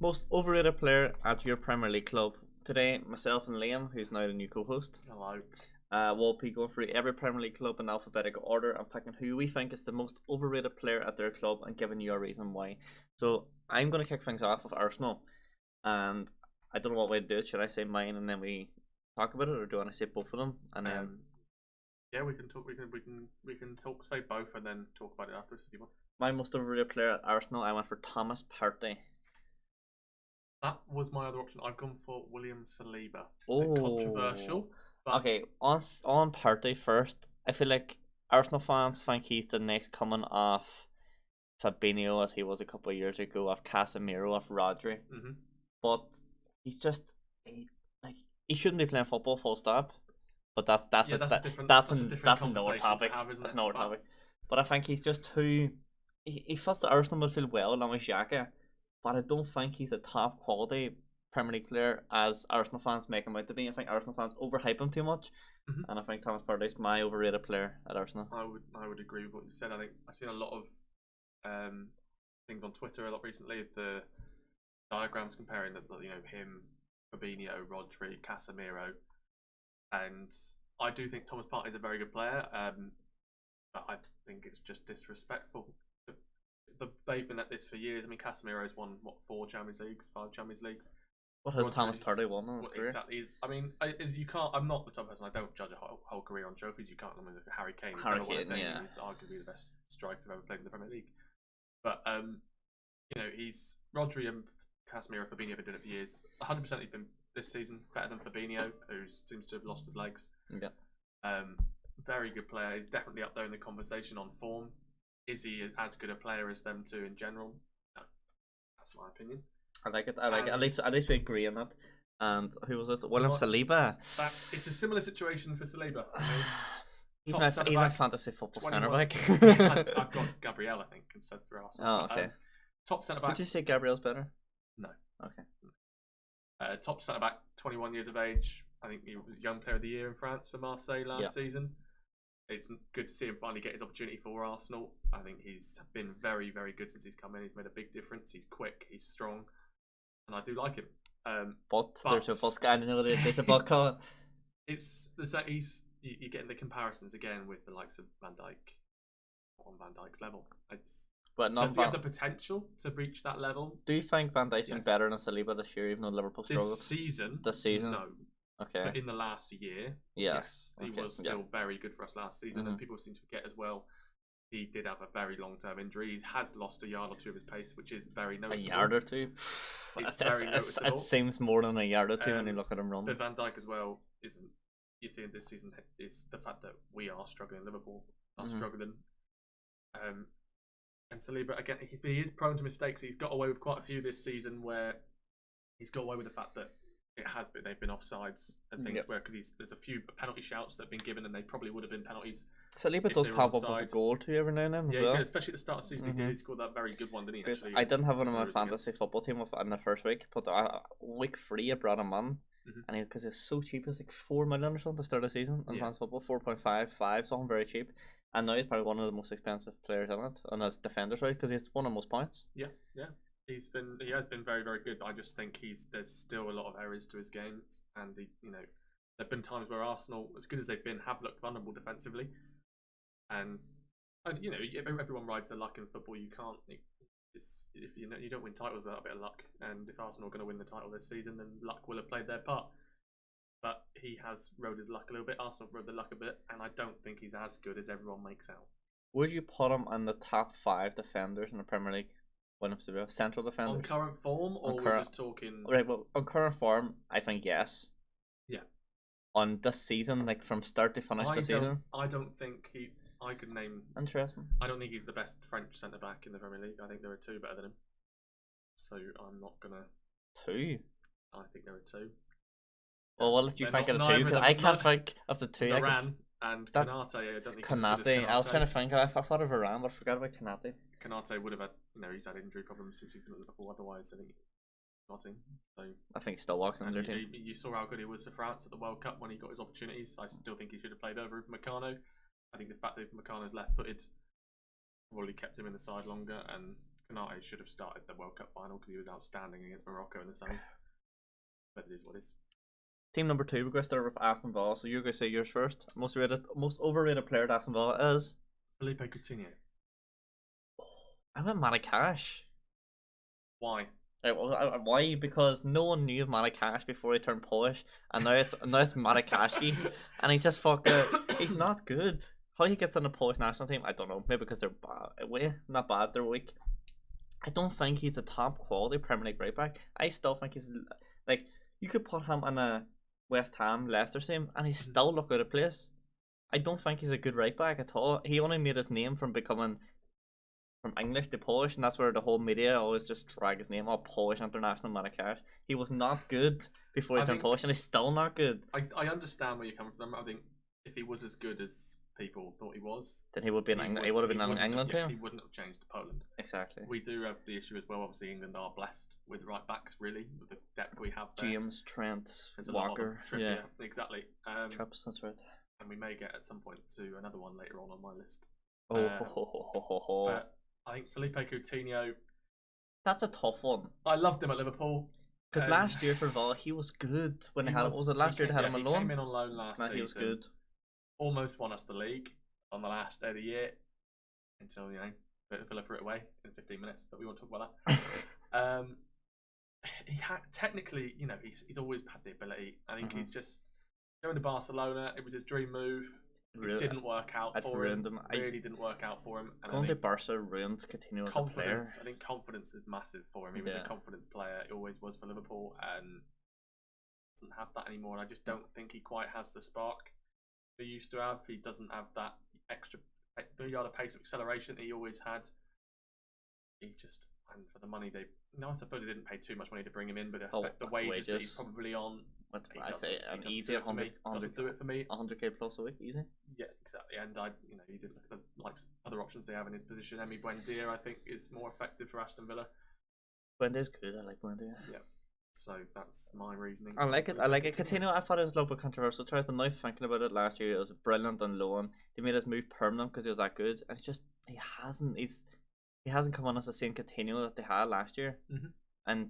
Most overrated player at your Premier League club. Today, myself and Liam, who's now the new co-host, Hello. will be going through every Premier League club in alphabetical order and picking who we think is the most overrated player at their club and giving you a reason why. So I'm going to kick things off with Arsenal, and I don't know what way to do it. Should I say mine and then we talk about it, or do I want to say both of them and then? Yeah, we can talk. We can talk. Say both and then talk about it afterwards if you want. My most overrated player at Arsenal, I went for Thomas Partey. That was my other option. I've gone for William Saliba. Oh, controversial. But okay, on Partey first. I feel like Arsenal fans think he's the next coming off Fabinho, as he was a couple of years ago, off Casemiro, off Rodri. Mm-hmm. But he's just he shouldn't be playing football, full stop. But that's another topic. That's another topic. But I think he's just too. He fits the Arsenal midfield well along with Xhaka, but I don't think he's a top quality Premier League player as Arsenal fans make him out to be. I think Arsenal fans overhype him too much, and I think Thomas Partey is my overrated player at Arsenal. I would agree with what you said. I think I've seen a lot of things on Twitter a lot recently. The diagrams comparing that, him, Fabinho, Rodri, Casemiro, and I do think Thomas Partey is a very good player. But I think it's just disrespectful. They've been at this for years. I mean, Casemiro's won 4 Champions Leagues, 5 Champions Leagues. What has Thomas Partey won in his career? Exactly. I mean, you can't. I'm not the type of person. I don't judge a whole career on trophies. You can't. I mean, Harry Kane. He's arguably the best striker to ever played in the Premier League. But he's Rodri and Casemiro, Fabinho have been doing it for years. 100% he's been this season better than Fabinho, who seems to have lost his legs. Yeah. Very good player. He's definitely up there in the conversation on form. Is he as good a player as them two in general? No, that's my opinion. I like it. At least we agree on that. And who was it? William Saliba. It's a similar situation for Saliba. He's my fantasy football centre back. I've got Gabriel, I think, instead for Arsenal. Oh, okay. Top centre back. Would you say Gabriel's better? No. Okay. Top centre back, 21 years of age. I think he was Young Player of the Year in France for Marseille last season. It's good to see him finally get his opportunity for Arsenal. I think he's been very, very good since he's come in. He's made a big difference. He's quick. He's strong, and I do like him. But there's a bus guy. There's a bus car. You're getting the comparisons again with the likes of Van Dijk on Van Dijk's level. Does he have the potential to reach that level? Do you think Van Dijk's been better than Saliba this year, even though Liverpool struggled? This season, no. Okay. But in the last year, yes, he was still very good for us last season, and people seem to forget as well. He did have a very long-term injury. He has lost a yard or two of his pace, which is very noticeable. A yard or two? It seems more than a yard or two when you look at him run. But Van Dijk as well isn't. You see, in this season is the fact that we are struggling. Liverpool are struggling. And Saliba again, he is prone to mistakes. He's got away with quite a few this season where he's got away with the fact that they've been offsides and things because there's a few penalty shouts that have been given and they probably would have been penalties. Saliba does pop up with a goal too every now and then. Yeah, he did, especially at the start of the season. He scored that very good one, didn't he? Actually, I didn't have one in my fantasy football team in the first week, but week 3 I brought him on, and because it's so cheap, it's like 4 million or something to start the season in fantasy football, 4.5, something very cheap. And now he's probably one of the most expensive players in it, and as defenders, right? Because he's won the most points. Yeah. He has been very, very good. I just think there's still a lot of errors to his game, and there've been times where Arsenal, as good as they've been, have looked vulnerable defensively, and everyone rides their luck in football. You can't. If you don't win titles without a bit of luck, and if Arsenal are going to win the title this season, then luck will have played their part. But he has rode his luck a little bit. Arsenal rode their luck a bit, and I don't think he's as good as everyone makes out. Would you put him in the top 5 defenders in the Premier League? When it's the central defenders. On current form, or we're just talking? Right, well, on current form, I think yes. Yeah. On this season, like from start to finish season, I don't think I could name. Interesting. I don't think he's the best French centre back in the Premier League. I think there are 2 better than him. So I'm not gonna. 2. I think there are 2. Well, what did you think of the 2? Because I can't think of the 2. Varane and Konate. I don't think. Konate. I was trying to think. I thought of Varane, but I forgot about Konate. Konate would have had, he's had injury problems since he's been at Liverpool. Otherwise, I think not in. So I think he still walks in their team. You saw how good he was for France at the World Cup when he got his opportunities. I still think he should have played over Meccano. I think the fact that Meccano's left-footed probably kept him in the side longer, and Konate should have started the World Cup final because he was outstanding against Morocco in the semis. But it is what it is. Team number 2, we're going to start with Aston Villa. So you're going to say yours first. Most overrated player at Aston Villa is Felipe Coutinho. I went Matty Cash. Why? Why? Because no one knew of Matty Cash before he turned Polish, and now it's Matty Kashki, and he just he's not good. How he gets on the Polish national team, I don't know. Maybe because they're bad. Not bad, they're weak. I don't think he's a top quality Premier League right back. I still think he's like, you could put him in a West Ham Leicester team, and he still look out of place. I don't think he's a good right back at all. He only made his name from becoming from English to Polish, and that's where the whole media always just drag his name up. Polish international Matty Cash. He was not good before he turned Polish, and he's still not good. I understand where you're coming from. I think if he was as good as people thought he was, then he would be in England. He would have been in England too. He wouldn't have changed to Poland. Exactly. We do have the issue as well. Obviously, England are blessed with right backs, really, with the depth we have there. James, Trent, Walker. Yeah, exactly. Trips, that's right. And we may get at some point to another one later on my list. But I think Felipe Coutinho. That's a tough one. I loved him at Liverpool. Because last year for Villa, he was good when they had it. Was it last year they had him on loan? He came in on loan last season. He was good. Almost won us the league on the last day of the year until Villa threw it away in 15 minutes. But we won't talk about that. He had technically, he's always had the ability. I think he's just going to Barcelona. It was his dream move. It didn't work out for him. Really didn't work out for him. Going to Barca ruined Coutinho as a player. I think confidence is massive for him. He was a confidence player. He always was for Liverpool, and doesn't have that anymore. And I just don't think he quite has the spark he used to have. He doesn't have that extra yard of pace of acceleration he always had. He's just, and for the money I suppose they didn't pay too much money to bring him in, but I expect the wages that he's probably on. I'd say an easy 100. Doesn't do it for me. 100k plus a week, easy. Yeah, exactly. And you did look at the other options they have in his position. Emi Buendia, I think, is more effective for Aston Villa. Buendia's good. I like Buendia. Yeah. So that's my reasoning. I like it. Coutinho, I thought it was a little bit controversial choice, but now thinking about it, last year it was brilliant on loan. They made his move permanent because he was that good, and it's just he hasn't come on as the same Coutinho that they had last year, and.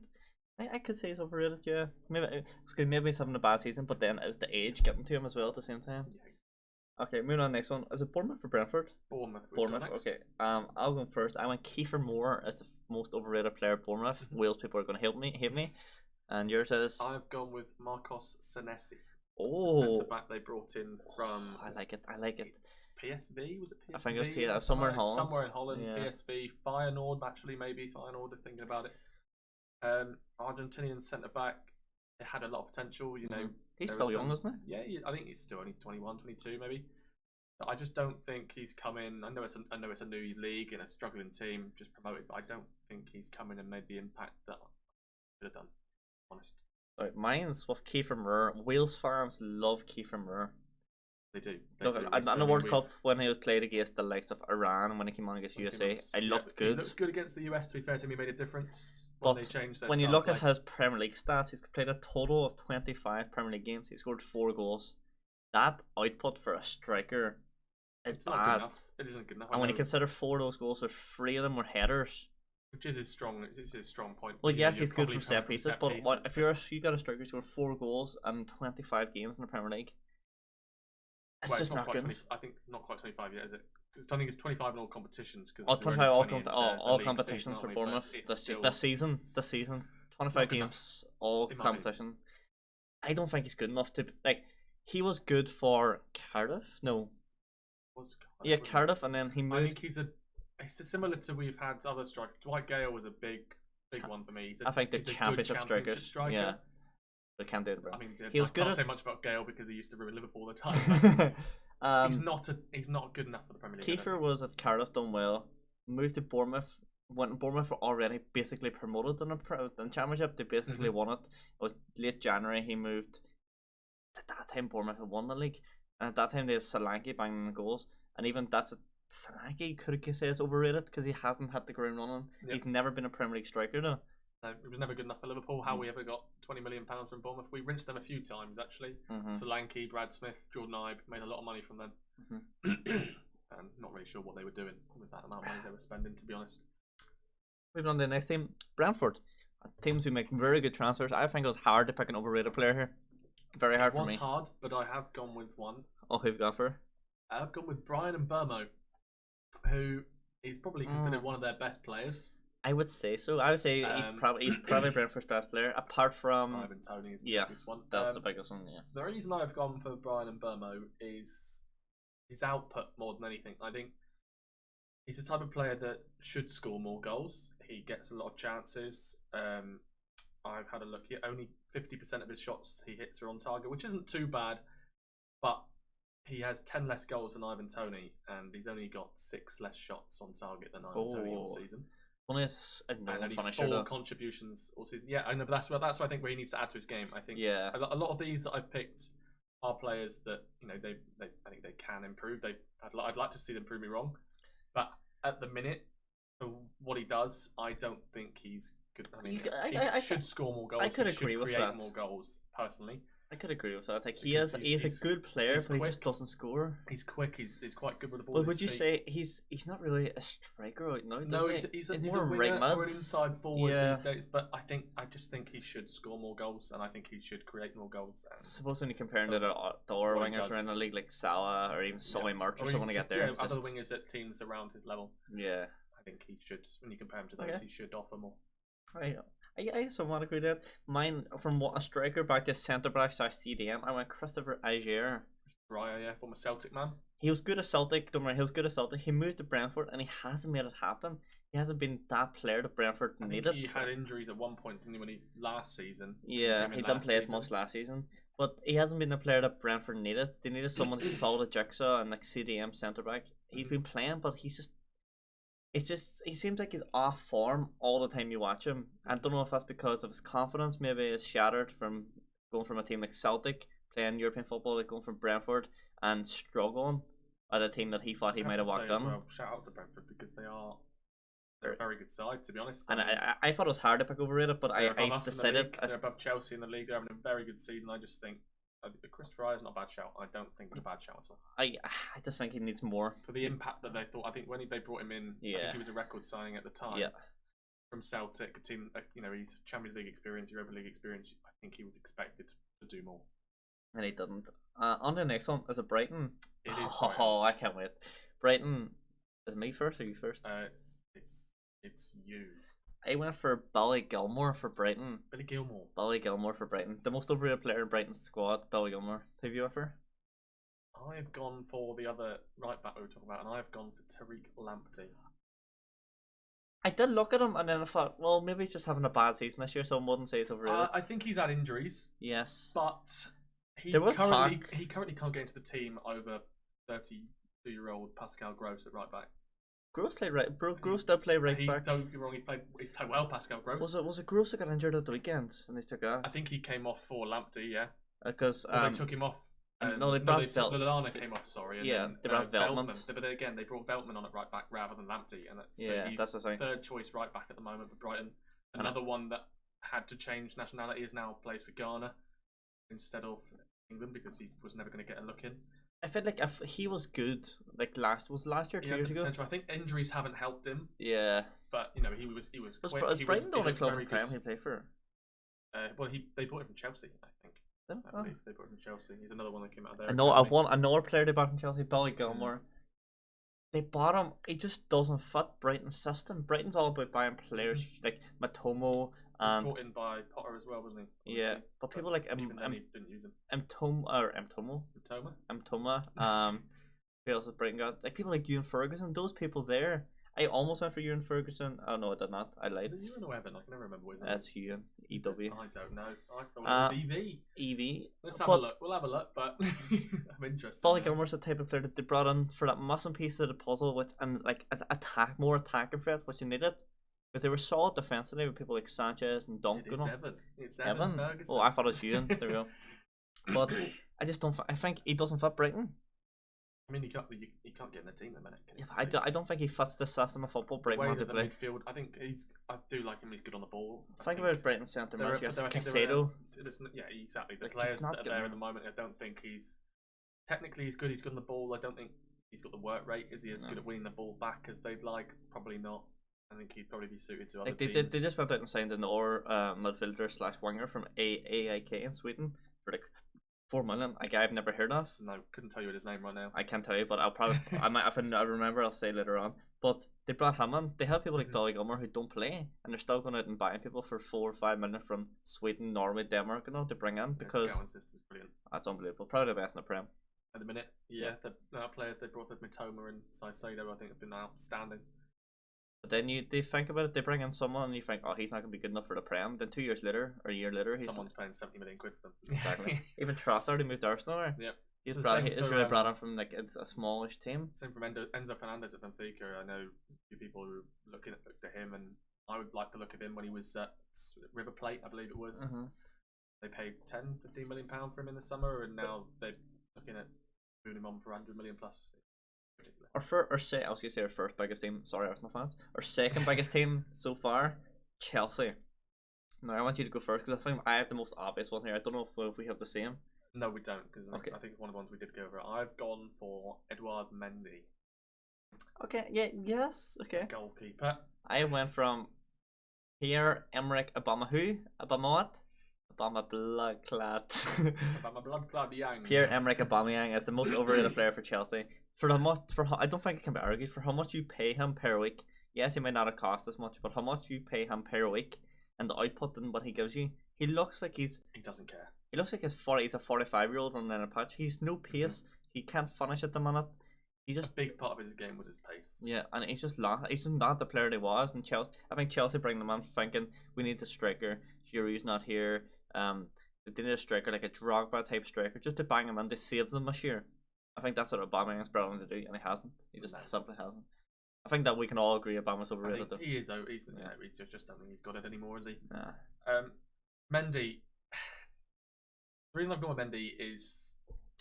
I could say he's overrated, yeah. Maybe he's having a bad season, but then is the age getting to him as well at the same time? Yeah. Okay, moving on. Next one. Is it Bournemouth or Brentford? Bournemouth. Okay. I'll go first. I went Kiefer Moore as the most overrated player at Bournemouth. Wales people are going to hate me. And yours is? I've gone with Marcos Senesi. Oh, centre back they brought in from. I like it. It's PSV. Was it PSV? I think it was somewhere in Holland. Somewhere in Holland. Yeah. PSV. Feyenoord, actually, maybe Feyenoord. Thinking about it. Argentinian centre back. It had a lot of potential. He's still young, isn't he? Yeah, I think he's still only 21, 22 maybe. But I just don't think he's come in. I know it's a new league and a struggling team just promoted, but I don't think he's come in and made the impact that I could have done. Honest. Right, mine's with Kiefer Moore. Wales fans love Kiefer Moore. They do. On the World Cup when he was played against the likes of Iran, when he came on against USA, I looked good. He looks good against the US. To be fair to him, he made a difference. When they changed their when you look at his Premier League stats, he's played a total of 25 Premier League games. He scored 4 goals. That output for a striker is bad. Not good enough. It isn't good enough. And when you consider 4 of those goals, 3 of them were headers. Which is his strong point. Well, yes, he's good from set pieces, but if you got a striker who scored 4 goals and 25 games in the Premier League, it's just not good. I think it's not quite 25 yet, is it? Because I think it's 25 in all competitions. All competitions for Bournemouth this season. 25 games, all competition. I don't think he's good enough to He was good for Cardiff. No. Cardiff, and then he moved. I think he's similar to we've had other strikers. Dwight Gale was a big one for me. I think the championship striker. Yeah. They can't do it, bro. I mean, I can't say much about Gale because he used to ruin Liverpool all the time. He's not good enough for the Premier League. Kiefer was at Cardiff, done well. Moved to Bournemouth. When Bournemouth were already basically promoted in the Championship, they basically won it. It was late January. He moved. At that time, Bournemouth had won the league, and at that time they had Solanke banging the goals. And even Solanke could say it's overrated because he hasn't had the ground running. Yep. He's never been a Premier League striker though. No, it was never good enough for Liverpool. How we ever got £20 million from Bournemouth? We rinsed them a few times actually. Solanke, Brad Smith, Jordan Ibe made a lot of money from them. And not really sure what they were doing with that amount of money they were spending, to be honest. Moving on to the next team, Brentford. Teams who make very good transfers. I think it was hard to pick an overrated player here. Very hard for me. It was hard, but I have gone with one. Oh, who've you gone for? I've gone with Brian Mbeumo, who is probably considered one of their best players. I would say so. I would say he's probably Brentford's best player, apart from Ivan Toney is the biggest one. That's the biggest one. Yeah. The reason I've gone for Brian Mbeumo is his output more than anything. I think he's the type of player that should score more goals. He gets a lot of chances. I've had a look here. Only 50% of his shots he hits are on target, which isn't too bad. But he has 10 less goals than Ivan Toney, and he's only got 6 less shots on target than Ivan Toney all season. Only only 4 contributions all season. Yeah, I know, but that's what I think where he needs to add to his game. I think a lot of these that I've picked are players that they I think they can improve. I'd like to see them prove me wrong, but at the minute, for what he does, I don't think he's good. I mean, he should score more goals. I could agree with that. Create more goals personally. I could agree with that. Like he's a good player, but he just doesn't score. He's quick. He's quite good with the ball. Well, would you say he's not really a striker right now? No, he's a more winger or an inside forward these days. But I just think he should score more goals, and I think he should create more goals. I suppose when you're comparing to the other wingers around the league, like Salah or even Solly March or someone to get there, other wingers at teams around his level. Yeah, I think he should. When you compare him to those, he should offer more. I somewhat agree with that. Mine, from a striker back to centre back / CDM, I went Christopher Aguirre. Right, former Celtic man. He was good at Celtic. Don't worry, he was good at Celtic. He moved to Brentford and he hasn't made it happen. He hasn't been that player that Brentford needed. He had injuries at one point, didn't he, when last season? Yeah, he didn't play as much last season. But he hasn't been the player that Brentford needed. They needed someone to follow the jigsaw and like CDM centre back. He's been playing, but he seems like he's off form all the time you watch him. I don't know if that's because of his confidence. Maybe it's shattered from going from a team like Celtic playing European football, like going from Brentford and struggling at a team that he thought he might have walked on. Well, shout out to Brentford because they're a very good side, to be honest. And I thought it was hard to pick overrated, but I decided they're above Chelsea in the league. They're having a very good season. I just think Christopher Aguirre is not a bad shout. I don't think it's a bad shout at all. I just think he needs more for the impact that they thought. I think when they brought him in, I think he was a record signing at the time. Yeah. From Celtic, a team, he's Champions League experience, Europa League experience. I think he was expected to do more, and he didn't. On the next one is a Brighton. It is. Oh, I can't wait. Brighton, is it me first or you first? It's you. I went for Billy Gilmore for Brighton. Billy Gilmore for Brighton. The most overrated player in Brighton's squad, Billy Gilmore. Who have you went for? I've gone for the other right back we were talking about, and I've gone for Tariq Lamptey. I did look at him, and then I thought, well, maybe he's just having a bad season this year, so I wouldn't say he's overrated. I think he's had injuries. Yes. But he currently can't get into the team over 32-year-old Pascal Gross at right back. Gross played right. Gross did play right back. Don't get me wrong. He played well. Pascal Gross. Was it Gross that got injured at the weekend and they took off? I think he came off for Lamptey. Yeah. Because they took him off. No, they brought Veltman. Lallana came off. Sorry. And yeah, they brought Veltman. But again, they brought Veltman on at right back rather than Lamptey, and that's the thing. Third choice right back at the moment for Brighton. Another one that had to change nationality is now plays for Ghana instead of England because he was never going to get a look in. I feel like if he was good, like last year, 2 years ago. I think injuries haven't helped him. Yeah, but he was quick. Was Brighton the only club in Prem he played for? They bought him from Chelsea, I think. I believe they bought him from Chelsea. He's another one that came out there. Another player they bought from Chelsea, Billy Gilmore. They bought him. He just doesn't fit Brighton's system. Brighton's all about buying players like Matomo. And brought in by Potter as well, wasn't he? Yeah, but people like even then he didn't use him. Mtoma. Who else has Brighton got? Like people like Ewan Ferguson. Those people there. I almost went for Ewan Ferguson. Oh no, I did not. I lied. Ewan or Evan? I can never remember what his name. That's Ewan. EW. I don't know. I thought it was EV. EV. Let's have a look. We'll have a look, but I'm interested. Billy Gilmore's the type of player that they brought in for that missing piece of the puzzle, which and like more attacking threat, which you needed. Because they were solid defensively with people like Sanchez and Duncan. It's Evan Ferguson. Oh, I thought it was Ewan. There we go. But I just don't. I think he doesn't fit Brighton. I mean, you can't get in the team in a minute. Yeah, I don't think he fits the system of football Brighton want to play. Midfield, I think I do like him. He's good on the ball. Think about Brighton centre mid. Caicedo. Yeah, exactly. The players that are there at the moment, I don't think he's technically he's good. He's good on the ball. I don't think he's got the work rate. Is he as good at winning the ball back as they'd like? Probably not. I think he'd probably be suited to other Like they teams. they just went out and signed another midfielder slash winger from AIK in Sweden for like 4 million. A guy I've never heard of. No, couldn't tell you his name right now. I can't tell you, but I'll probably I might if I remember I'll say later on. But they brought him in. They have people like Dolly Gilmer who don't play, and they're still going out and buying people for 4 or 5 million from Sweden, Norway, Denmark, to bring in because the scouting system's brilliant. That's unbelievable. Probably the best in the Prem. At the minute, yeah. The players they brought, Mitoma and Saicedo, I think have been outstanding. But then they think about it, they bring in someone and you think, oh, he's not going to be good enough for the Prem. Then 2 years later, or a year later, someone's paying 70 million quid for them. Exactly. Even Trossard, he moved to Arsenal there. Yep. He's really brought in from like a smallish team. Same from Enzo Fernandez at Benfica. I know a few people who are looking at him, and I would like to look at him when he was at River Plate, I believe it was. Mm-hmm. They paid 10-15 million pound for him in the summer, and now they're looking at moving him on for 100 million plus. Ridiculous. I was gonna say our first biggest team. Sorry, Arsenal fans. Our second biggest team so far, Chelsea. Now I want you to go first because I think I have the most obvious one here. I don't know if we have the same. No, we don't, because okay. I think one of the ones we did go over. I've gone for Edouard Mendy. Okay, yes, okay. Goalkeeper. I went from Pierre-Emerick Aubameyang. Obama bloodclad. Obama bloodclad young. Pierre-Emerick Aubameyang is the most overrated player for Chelsea. I don't think it can be argued for how much you pay him per week. Yes, he might not have cost as much, but how much you pay him per week and the output and what he gives you, he looks like he doesn't care. He looks like he's a 45-year-old running in a patch. He's no pace. Mm-hmm. He can't finish at the minute. A big part of his game was his pace. Yeah, and he's just not the player he was. And I think Chelsea bring them in thinking we need the striker. Giroud's not here. They need a striker like a Drogba type striker just to bang him in to save them this year. I think that's what Aubameyang's brought him to do, and he hasn't. He just simply hasn't. I think that we can all agree Aubameyang's overrated. I think he is. He's just don't think he's got it anymore, is he? Yeah. Mendy. The reason I've gone with Mendy is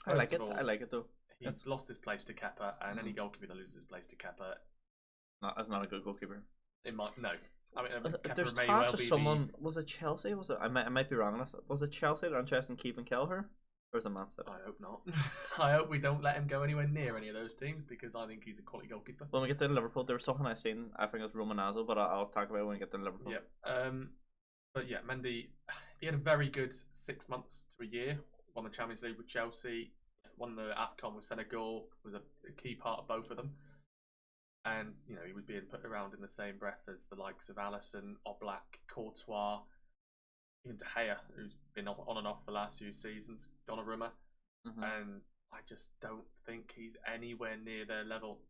I like it though. He's lost his place to Kepa, and any goalkeeper that loses his place to Kepa, that's not a good goalkeeper. It might no. I mean, there's talks of someone. Was it Chelsea? Was it? I might be wrong on this. Was it Chelsea that are interested in keeping Kelleher? Or is it Man City? I hope not. I hope we don't let him go anywhere near any of those teams because I think he's a quality goalkeeper. When we get to Liverpool, there was something I seen. I think it was Romanazzo, but I'll talk about it when we get to Liverpool. Yep. But yeah, Mendy, he had a very good 6 months to a year. Won the Champions League with Chelsea. Won the AFCON with Senegal. Was a key part of both of them. And he was being put around in the same breath as the likes of Alisson, Oblak, Courtois, even De Gea, who's been on and off the last few seasons, Donnarumma, and I just don't think he's anywhere near their level.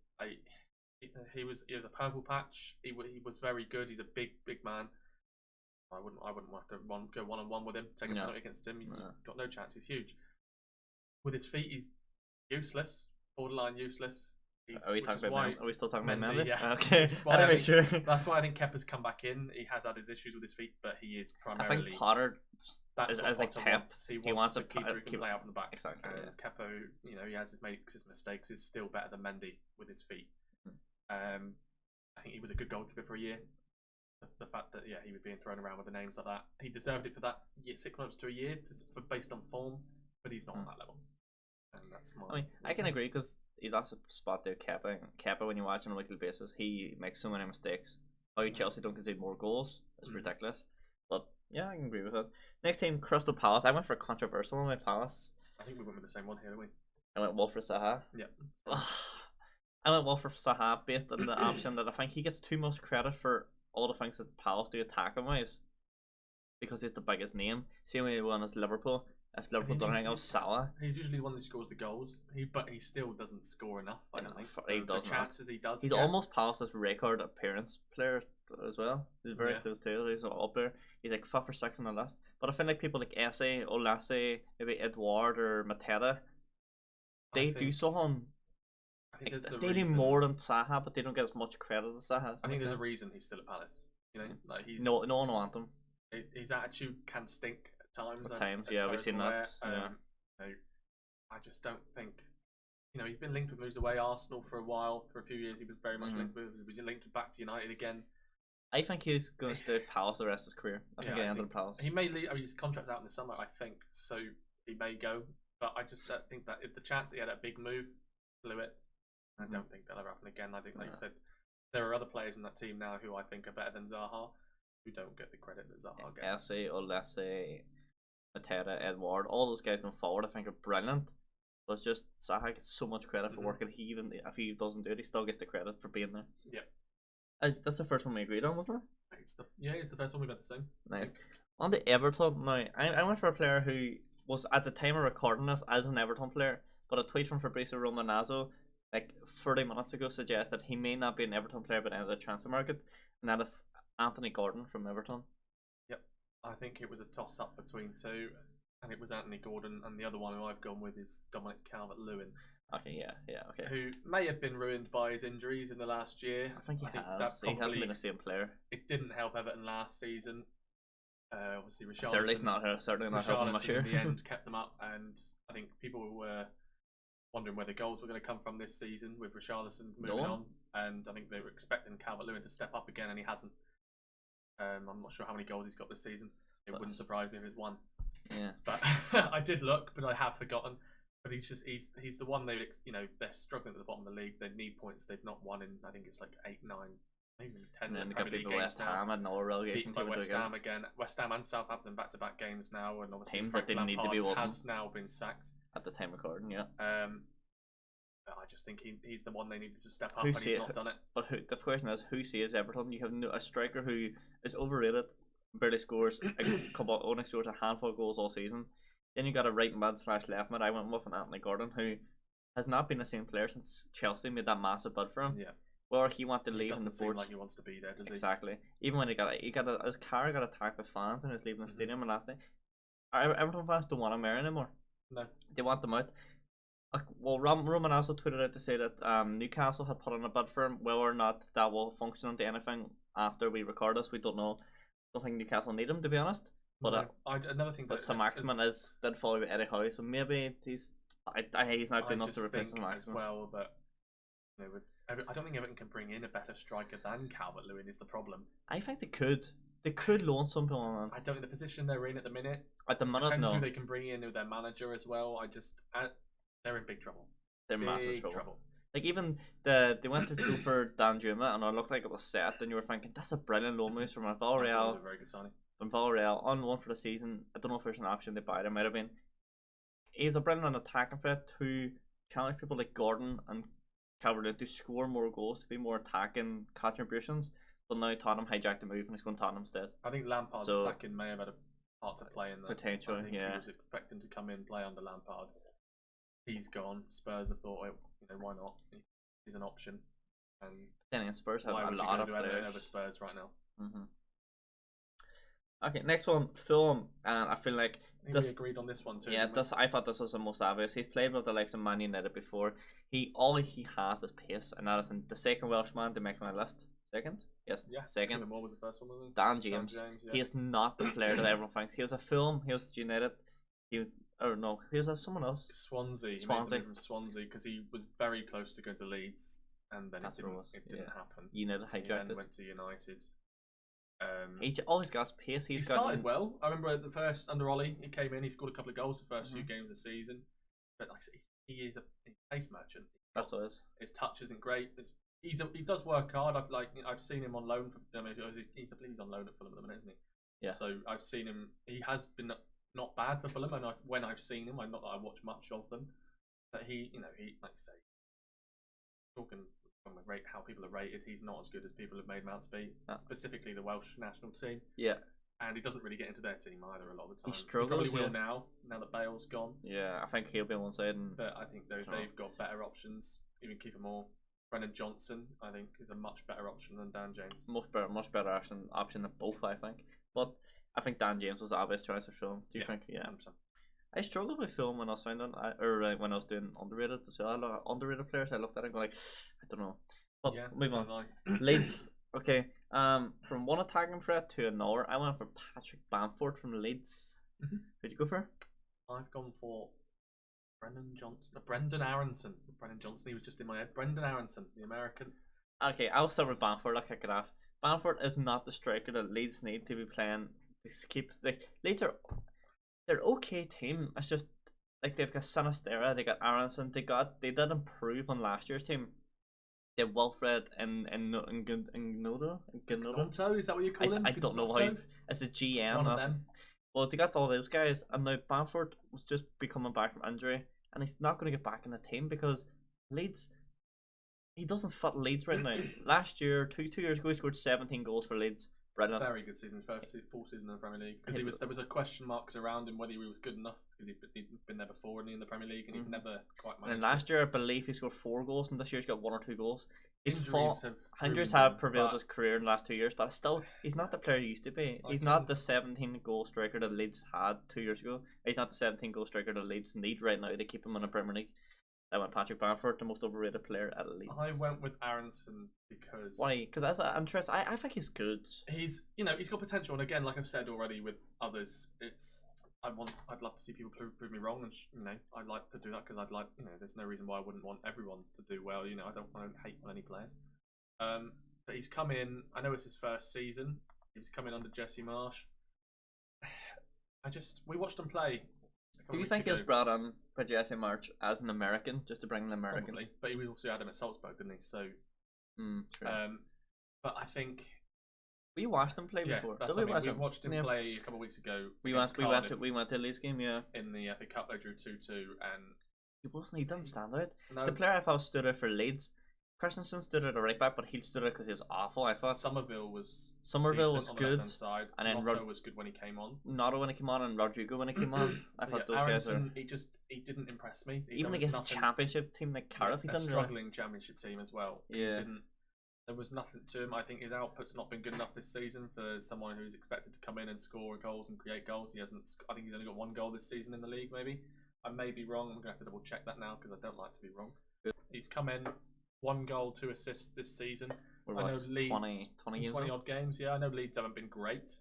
He was a purple patch. He was very good. He's a big man. I wouldn't want to go 1-on-1 with him. Take a penalty against him. He's got no chance. He's huge. With his feet, he's useless, borderline useless. Are we still talking about Mendy? Yeah. Okay. Sure. That's why I think Kepa's come back in. He has had his issues with his feet, but he is primarily. I think Potter. That's as what Potter wants. He wants a keeper who can play out from the back. Exactly. And Kepa, he makes his mistakes. Is still better than Mendy with his feet. I think he was a good goalkeeper for a year. The fact that he was being thrown around with the names like that, he deserved it for that 6 months to a year based on form, but he's not on that level. And that's I can agree because that's a spot there. Kepa, when you watch on a weekly basis, he makes so many mistakes. How Chelsea don't concede more goals is ridiculous. But yeah, I can agree with that. Next team, Crystal Palace. I went for a controversial one with Palace. I think we went with the same one here, didn't we? I went Wilfried Zaha. Yep. I went Wilfried Zaha based on the option that I think he gets too much credit for all the things that Palace do attacking wise because he's the biggest name. Same way one as Liverpool. If Liverpool don't hang out Salah, he's usually the one who scores the goals. But he still doesn't score enough. I don't think the chances he does. He's almost Palace's record appearance player as well. He's very close to it. He's up there. He's like 5th or 6th on the list. But I feel like people like Esse, Olasse, maybe Edouard or Mateta, they do something. They do more than Zaha, but they don't get as much credit as Zaha. I think there's a reason he's still at Palace. Like he's no one will want him. His attitude can stink at times. We've seen that. I just don't think. He's been linked with moves away Arsenal for a while. For a few years, he was very much linked with. He was linked back to United again. I think he's going to stay at Palace the rest of his career. I think he ended Palace. He may leave. His contract's out in the summer, I think, so he may go. But I just don't think that if the chance that he had a big move, blew it. I don't think that'll ever happen again. I think, like you said, there are other players in that team now who I think are better than Zaha, who don't get the credit that Zaha gets. Essie, Olese, Mateta, Edward, all those guys going forward, I think are brilliant. But it's just Zaha gets so much credit for working. He even if he doesn't do it, he still gets the credit for being there. Yep. That's the first one we agreed on, wasn't it? It's the first one we've had the same. Nice. On the Everton now, I went for a player who was at the time of recording this as an Everton player, but a tweet from Fabrizio Romano like 30 minutes ago suggests that he may not be an Everton player by the end of the transfer market, and that is Anthony Gordon from Everton. Yep. I think it was a toss up between two, and it was Anthony Gordon, and the other one who I've gone with is Dominic Calvert-Lewin. Okay, yeah, okay. Who may have been ruined by his injuries in the last year. I think he has. He hasn't been the same player. It didn't help Everton last season. Obviously, certainly not helping much in the end kept them up, and I think people were wondering where the goals were going to come from this season with Richarlison moving on, and I think they were expecting Calvert-Lewin to step up again, and he hasn't. I'm not sure how many goals he's got this season. It wouldn't surprise me if it's one. Yeah, but I did look, but I have forgotten. But he's the one they're struggling at the bottom of the league. They need points. They've not won in I think it's like 8, 9, maybe 10. And then they got beat by West Ham and another relegation team by West Ham again. West Ham and Southampton back-to-back games now, and obviously teams that didn't need to be won has now been sacked at the time recording. Yeah. I just think he's the one they needed to step up, and he's not done it. But the question is, who saves Everton? You have a striker who is overrated, barely scores only scores a handful of goals all season. Then you got a right mid / left mid. I went with an Anthony Gordon who has not been the same player since Chelsea made that massive bid for him. Yeah. Where he wanted to leave in the boards. Seem like he wants to be there, does he? Exactly. Even when his car got attacked by fans when he was leaving the stadium and last night. Everton fans don't want him there anymore. No. They want them out. Well, Roman also tweeted out to say that Newcastle had put on a bid for him. Whether or not that will function into anything after we record this, we don't know. Don't think Newcastle need him, to be honest. But another thing, but Maximin did follow with Eddie Howe, so maybe he's not good enough to replace Maximin as well. But I don't think Everton can bring in a better striker than Calvert-Lewin is the problem. I think they could. They could loan something on. I don't think the position they're in at the minute. At the minute, depends no. Who they can bring in with their manager as well. They're in big trouble. They're massive trouble. Like even they went to go for Danjuma, and it looked like it was set. And you were thinking that's a brilliant loan move from Villarreal. A very good signing. From Villarreal on loan for the season. I don't know if there's an option to buy. There might have been. He's a brilliant attacking threat to challenge people like Gordon and Calvert-Lewin to score more goals, to be more attacking contributions. But now Tottenham hijacked the move and he's going to Tottenham instead. I think Lampard's sacking may have had a part to play in that. Potentially, He was expecting to come in and play under Lampard. He's gone. Spurs have thought, why not? He's an option. And then Spurs have a lot of players over Spurs right now. Mm-hmm. Okay, next one, Fulham, and I feel like we agreed on this one too. Yeah, I thought this was the most obvious. He's played with the likes of Man United before. All he has is pace, and that is the second Welshman to make my list. Second? Yes. Yeah. Second. What was the first one? Dan James. Yeah. He is not the player that everyone thinks. He was a Fulham. He was at United. He was someone else. Swansea. He made from Swansea because he was very close to going to Leeds, and then it didn't happen. United hijacked it. Went to United. Always got pace. He started well. I remember at the first under Ollie, he came in. He scored a couple of goals the first 2 games of the season. But he is a pace merchant. That's what it is. His touch isn't great. He does work hard. I've seen him on loan. He's on loan at Fulham at the minute, isn't he? Yeah. So I've seen him. He has been not bad for Fulham, and when I've seen him, not that I watch much of them, but he like you say, talking from how people are rated, he's not as good as people have made him out to be. Specifically the Welsh national team. Yeah. And he doesn't really get into their team either a lot of the time. He struggles. He probably will now that Bale's gone. Yeah, I think he'll be on one side. But I think they've got better options. Even Kiefer Moore. Brennan Johnson, I think, is a much better option than Dan James. Much better option than both, I think. But I think Dan James was the obvious choice for Fulham. Do you think? Yeah. 100%. I struggled with Fulham when I was finding, when I was doing underrated as well. Underrated players, I looked at it and go like, I don't know. But move on. Leeds. Okay. From one attacking threat to another, I went for Patrick Bamford from Leeds. Mm-hmm. Who'd you go for? I've gone for Brendan Aronson. Brendan Johnson, he was just in my head. Brendan Aronson, the American. Okay, I'll start with Bamford. I'll kick it off. Bamford is not the striker that Leeds need to be playing. Leeds are they're okay team. It's just like they've got Sinistera, they got Aronson, they did improve on last year's team. Yeah, Wilfred and Gnonto. Gnonto, is that what you call him? I don't know how. It's a GM. One of them. Well, they got all those guys, and now Bamford was just be coming back from injury, and he's not going to get back in the team because Leeds. He doesn't fit Leeds right now. Last year, two years ago, he scored 17 goals for Leeds. Brilliant. Very good season, first full season in the Premier League. Because there was a question marks around him whether he was good enough because he'd been there before and in the Premier League, and he'd never quite managed. And last year, I believe he scored 4 goals, and this year he's got 1 or 2 goals. Injuries have prevailed his career in the last 2 years, but still, he's not the player he used to be. He's not the 17-goal striker that Leeds had 2 years ago. He's not the 17-goal striker that Leeds need right now to keep him in the Premier League. I went Patrick Bamford, the most overrated player at Leeds. I went with Aronson because... Why? Because that's an interest. I think he's good. He's got potential, and again, like I've said already with others, I'd love to see people prove me wrong, and I'd like to do that because there's no reason why I wouldn't want everyone to do well. I don't hate on any players. But he's come in. I know it's his first season. He's come in under Jesse Marsh. We watched him play. Do you think he was brought on by Jesse Marsh as an American, just to bring an American? Probably, but he also had him at Salzburg, didn't he? So, true. But I think we watched him play before. We watched him play a couple of weeks ago. We went to a Leeds game, in the FA Cup. They drew 2-2, and he didn't stand out. No. The player I thought stood out for Leeds, Christensen stood out at right back, but he stood out because he was awful. I thought Somerville was good, side, and then Notto was good when he came on. Notto when he came on, and Rodrigo when he came on. I thought those Aronson, guys he didn't impress me. Even against a championship team like Cardiff, he didn't. Struggling championship team as well. Yeah. There was nothing to him. I think his output's not been good enough this season for someone who's expected to come in and score goals and create goals. He hasn't. I think he's only got 1 goal this season in the league. Maybe I may be wrong. I'm gonna have to double check that now because I don't like to be wrong. He's come in. 1 goal, 2 assists this season. I know Leeds 20 odd games. Yeah, I know Leeds haven't been great.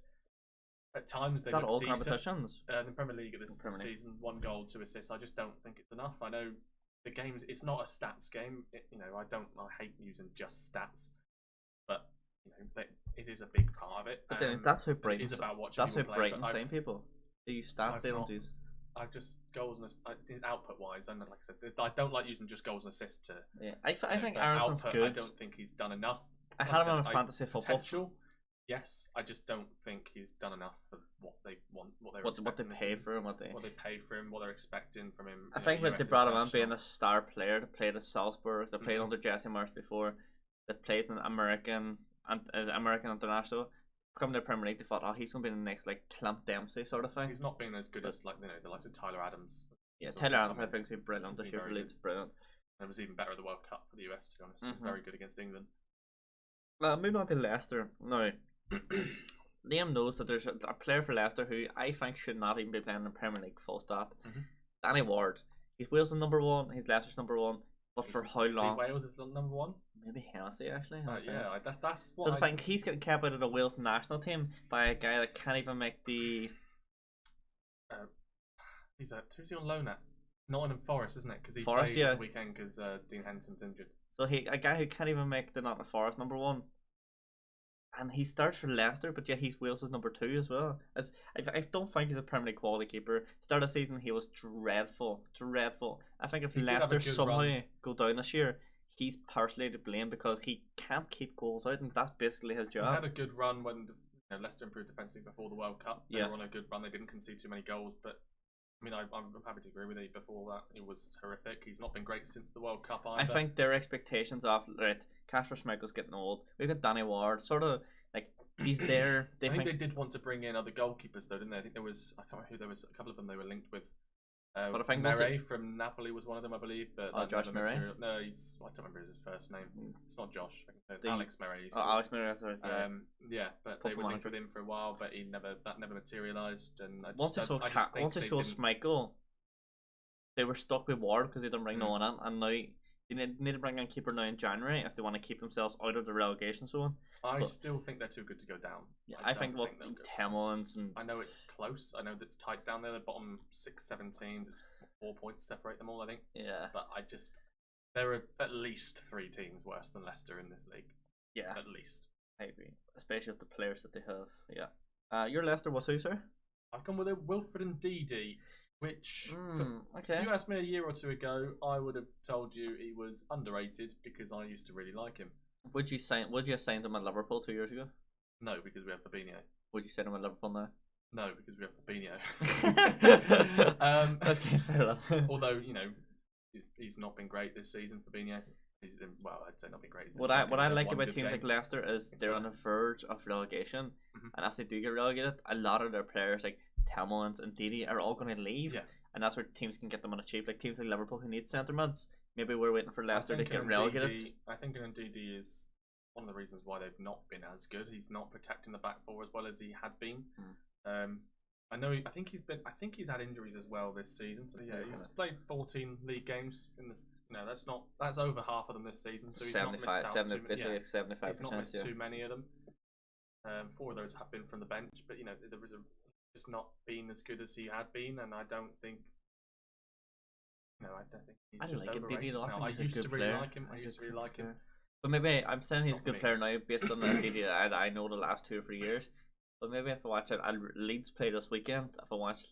At times they look decent. Competitions? In the Premier League this season, 1 goal, 2 assists. I just don't think it's enough. I know the games. It's not a stats game. I hate using just stats, but it is a big part of it. But then that's what Brighton. It is about watching. That's what Brighton saying people. They use stats. They don't use. I just goals and output wise, and like I said, I don't like using just goals and assists to. Yeah, I think Aronson's good. I don't think he's done enough. I had him on a fantasy football. Potential, yes. I just don't think he's done enough for what they want, what they paid for him, what they paid for him, what they're expecting from him. I think that they brought him on being a star player. They played at Salzburg. They played under Jesse Marsh before. That plays in American international. Come to the Premier League, they thought, he's going to be the next Clamp Dempsey sort of thing. He's not been as good as the likes of Tyler Adams. Yeah, Tyler Adams I think has been brilliant this year for Leeds. Brilliant. And it was even better at the World Cup for the US, to be honest. Very good against England. Moving on to Leicester now. Liam knows that there's a player for Leicester who I think should not even be playing in the Premier League. Full stop. Danny Ward. He's Wales' number 1. He's Leicester's number 1. But for how long? Wales is number 1. Maybe Hennessy actually. That's what. So I think he's getting kept out of the Wales national team by a guy that can't even make the. Who's he on loan at? Nottingham Forest, isn't it? Because he played the weekend because Dean Henderson's injured. So a guy who can't even make the Nottingham Forest number 1, and he starts for Leicester, but yet he's Wales' number 2 as well. I don't think he's a Premier League quality keeper. Start of the season he was dreadful. I think if Leicester somehow go down this year, he's partially to blame because he can't keep goals out, and that's basically his job. He had a good run when Leicester improved defensively before the World Cup. They were on a good run. They didn't concede too many goals, but I mean, I'm happy to agree with you. Before that, it was horrific. He's not been great since the World Cup either. I think their expectations of Kasper Schmeichel's getting old. We've got Danny Ward, sort of he's there. I think they did want to bring in other goalkeepers though, didn't they? I think there was I can't remember who there was. A couple of them they were linked with. But I think Meret from Napoli was one of them, I believe. But Josh Meret? No, I don't remember his first name. It's not Josh. I can say Alex Meret. Alex Meret. But they were linked with him for a while, but that never materialised. And once they saw Schmeichel, they were stuck with Ward because they didn't bring no one in, and now they need to bring in a keeper now in January if they want to keep themselves out of the relegation zone. I still think they're too good to go down. Yeah, I think Temmels and I know it's close. I know that it's tight down there. The bottom 6-7 teams, there's 4 points separate them all. I think. Yeah. But there are at least 3 teams worse than Leicester in this league. Yeah. At least. I agree, especially with the players that they have. Yeah. Your Leicester was who, sir? I've gone with Wilfred and Ndidi. Which, okay. if you asked me a year or two ago, I would have told you he was underrated because I used to really like him. Would you have signed him at Liverpool 2 years ago? No, because we have Fabinho. Would you sign him at Liverpool now? No, because we have Fabinho. Okay, fair enough. Although, he's not been great this season, Fabinho. Well, I'd say not been great. What I like about teams like Leicester is they're on the verge of relegation, and if they do get relegated, a lot of their players like Tillmans and Didi are all going to leave, and that's where teams can get them on a cheap. Like teams like Liverpool who need centre mids. Maybe we're waiting for Leicester to get relegated. I think Ndidi is one of the reasons why they've not been as good. He's not protecting the back four as well as he had been. I know. I think he's had injuries as well this season. So yeah, he's played 14 league games in this. That's over half of them this season. So he's 75, not missed out basically 75%. He's not missed too many of them. 4 of those have been from the bench, but there was just not been as good as he had been, and I don't think. No, I don't think he's just overrated. I used to really like him. But maybe I'm saying he's a good player now based on the Didi I know the last 2 or 3 years. But maybe if I watch it, Leeds play this weekend. If I watch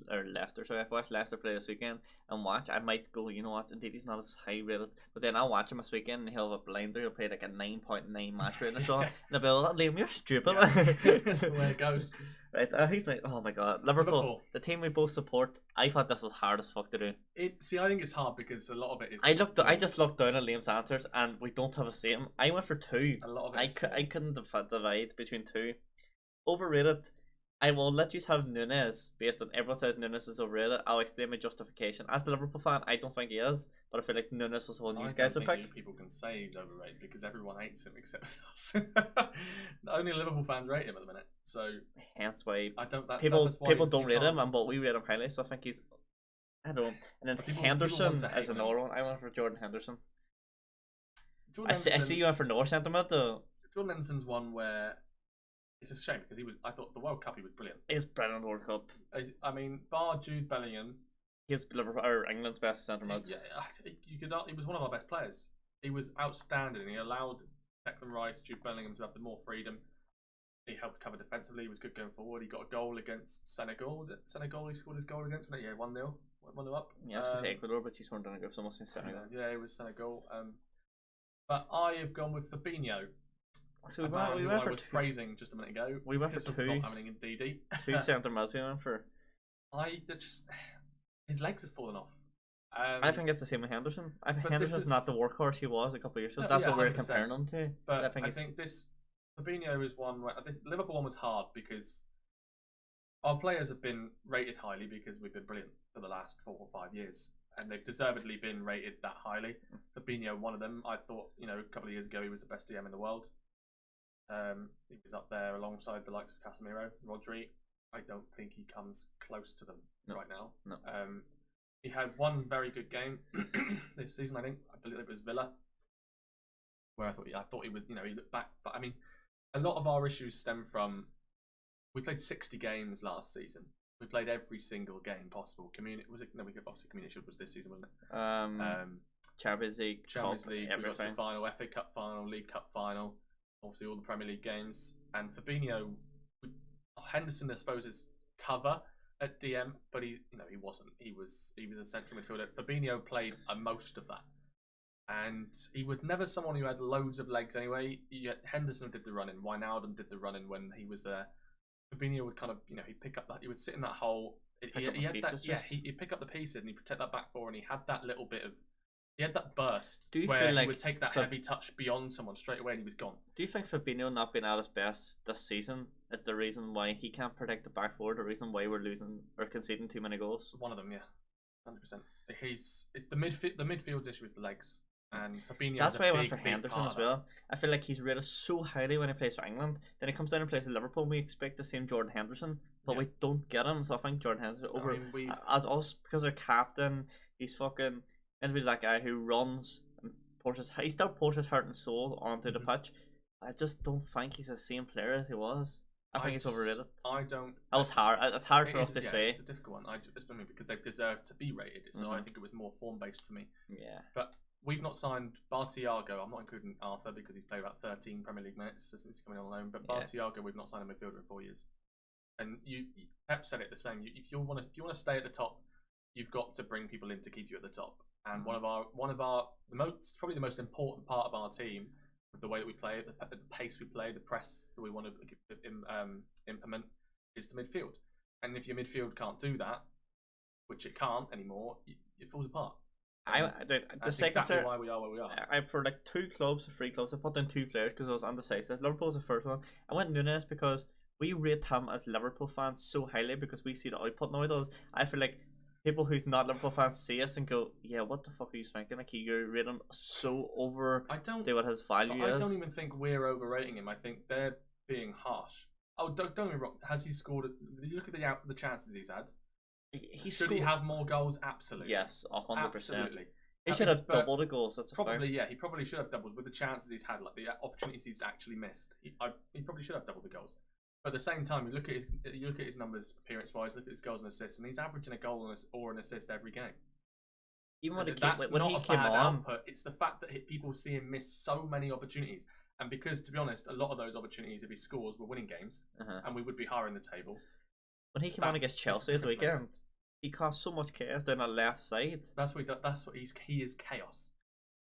Leicester play this weekend and watch, I might go, you know what, indeed he's not as high rated. But then I'll watch him this weekend and he'll have a blinder. He'll play like a 9.9 match rating or so. And I'll be like, Liam, you're stupid. That's the way it goes. Right, he's like, oh my god, Liverpool, the team we both support. I thought this was hard as fuck to do. I think it's hard because a lot of it is. I just looked down at Liam's answers and we don't have the same. I went for 2. A lot of it. I couldn't divide between 2. Overrated. I will let you have Nunes based on everyone says Nunes is overrated. I'll explain my justification. As the Liverpool fan, I don't think he is, but I feel like Nunes was the one you guys would pick. People can say he's overrated because everyone hates him except us. Only Liverpool fans rate him at the minute, so hence why I don't. People don't rate him, but we rate him highly. So I think he's. I don't know. And then Henderson is another one. I went for Jordan Henderson. I see you went for North sentiment though. Jordan Henderson's one where. It's a shame because I thought the World Cup he was brilliant. He was brilliant World Cup. I mean, bar Jude Bellingham, he's England's best centre mid. Yeah, he was one of our best players. He was outstanding. He allowed Declan Rice, Jude Bellingham to have the more freedom. He helped cover defensively. He was good going forward. He got a goal against Senegal. Was it Senegal he scored his goal against? Yeah, 1-0. 1-0 up. Yeah, I was going to say Ecuador, but he's weren't done a group, so it must be Senegal. Yeah, it was Senegal. But I have gone with Fabinho. So we went for 2. Praising just a minute ago. We went for 2. Not having Ndidi. 2 centre mids we went for. His legs have fallen off. I think it's the same with Henderson. I think Henderson's not the workhorse he was a couple of years ago. That's what we're comparing him to. But I think this Fabinho is one where the Liverpool one was hard because our players have been rated highly because we've been brilliant for the last 4 or 5 years. And they've deservedly been rated that highly. Fabinho, one of them. I thought, a couple of years ago he was the best DM in the world. He was up there alongside the likes of Casemiro, Rodri. I don't think he comes close to them right now. No. He had one very good game this season. I believe it was Villa, where I thought he was. He looked back, but I mean, a lot of our issues stem from we played 60 games last season. We played every single game possible. Community Shield was this season, wasn't it? Champions League, we got to the final, FA Cup final, League Cup final. Obviously, all the Premier League games, and Fabinho, Henderson, I suppose, is cover at DM, but he wasn't. He was a central midfielder. Fabinho played most of that, and he was never someone who had loads of legs anyway. Henderson did the running, Wijnaldum did the running when he was there. Fabinho would kind of, he'd pick up that, he would sit in that hole. He'd pick up the pieces and he'd protect that back four, and he had that little bit of. He had that burst where he would take that heavy touch beyond someone straight away and he was gone. Do you think Fabinho not being at his best this season is the reason why he can't protect the back four, the reason why we're losing or conceding too many goals? One of them, yeah. 100%. It's the midfield's issue is the legs. And Fabinho. That's why I went for Henderson as well. I feel like he's rated so highly when he plays for England. Then he comes down and plays for Liverpool. We expect the same Jordan Henderson, but we don't get him. So I think Jordan Henderson as us because our captain. He's fucking and be that guy who runs and he still pours his heart and soul onto the pitch. I just don't think he's the same player as he was. I think he's overrated. I don't. That was hard. It's hard for us to say. It's a difficult one. Especially because they've deserved to be rated. So I think it was more form based for me. Yeah. But we've not signed Bartiago. I'm not including Arthur because he's played about 13 Premier League minutes since he's coming on loan. But Bartiago, we've not signed a midfielder in 4 years. And Pep said it the same. If you want to stay at the top, you've got to bring people in to keep you at the top. And one of our probably the most important part of our team, the way that we play, the pace we play, the press that we want to implement, is the midfield. And if your midfield can't do that, which it can't anymore, it falls apart. That's exactly why we are where we are. For like 2 clubs or 3 clubs, I put down 2 players because I was undecisive. Liverpool's the first one. I went Nunes because we rate him as Liverpool fans so highly because we see the output now he does. I feel like people who's not Liverpool fans see us and go, yeah, what the fuck are you thinking? Like, you rate him so over what his value is. I don't even think we're overrating him. I think they're being harsh. Oh, don't get me wrong. Has he scored? You look at the chances he's had. Should he have more goals? Absolutely. Yes, 100%. Absolutely. He should have double the goals. That's probably fair. Yeah. He probably should have doubles with the chances he's had, like the opportunities he's actually missed. He probably should have double the goals. But at the same time, you look at his numbers appearance-wise, look at his goals and assists, and he's averaging a goal or an assist every game. Even when that's not a bad output. It's the fact that people see him miss so many opportunities, and because, to be honest, a lot of those opportunities, if he scores, were winning games, and we would be higher in the table. When he came on against Chelsea at the weekend, he caused so much chaos down the left side. That's what he is chaos.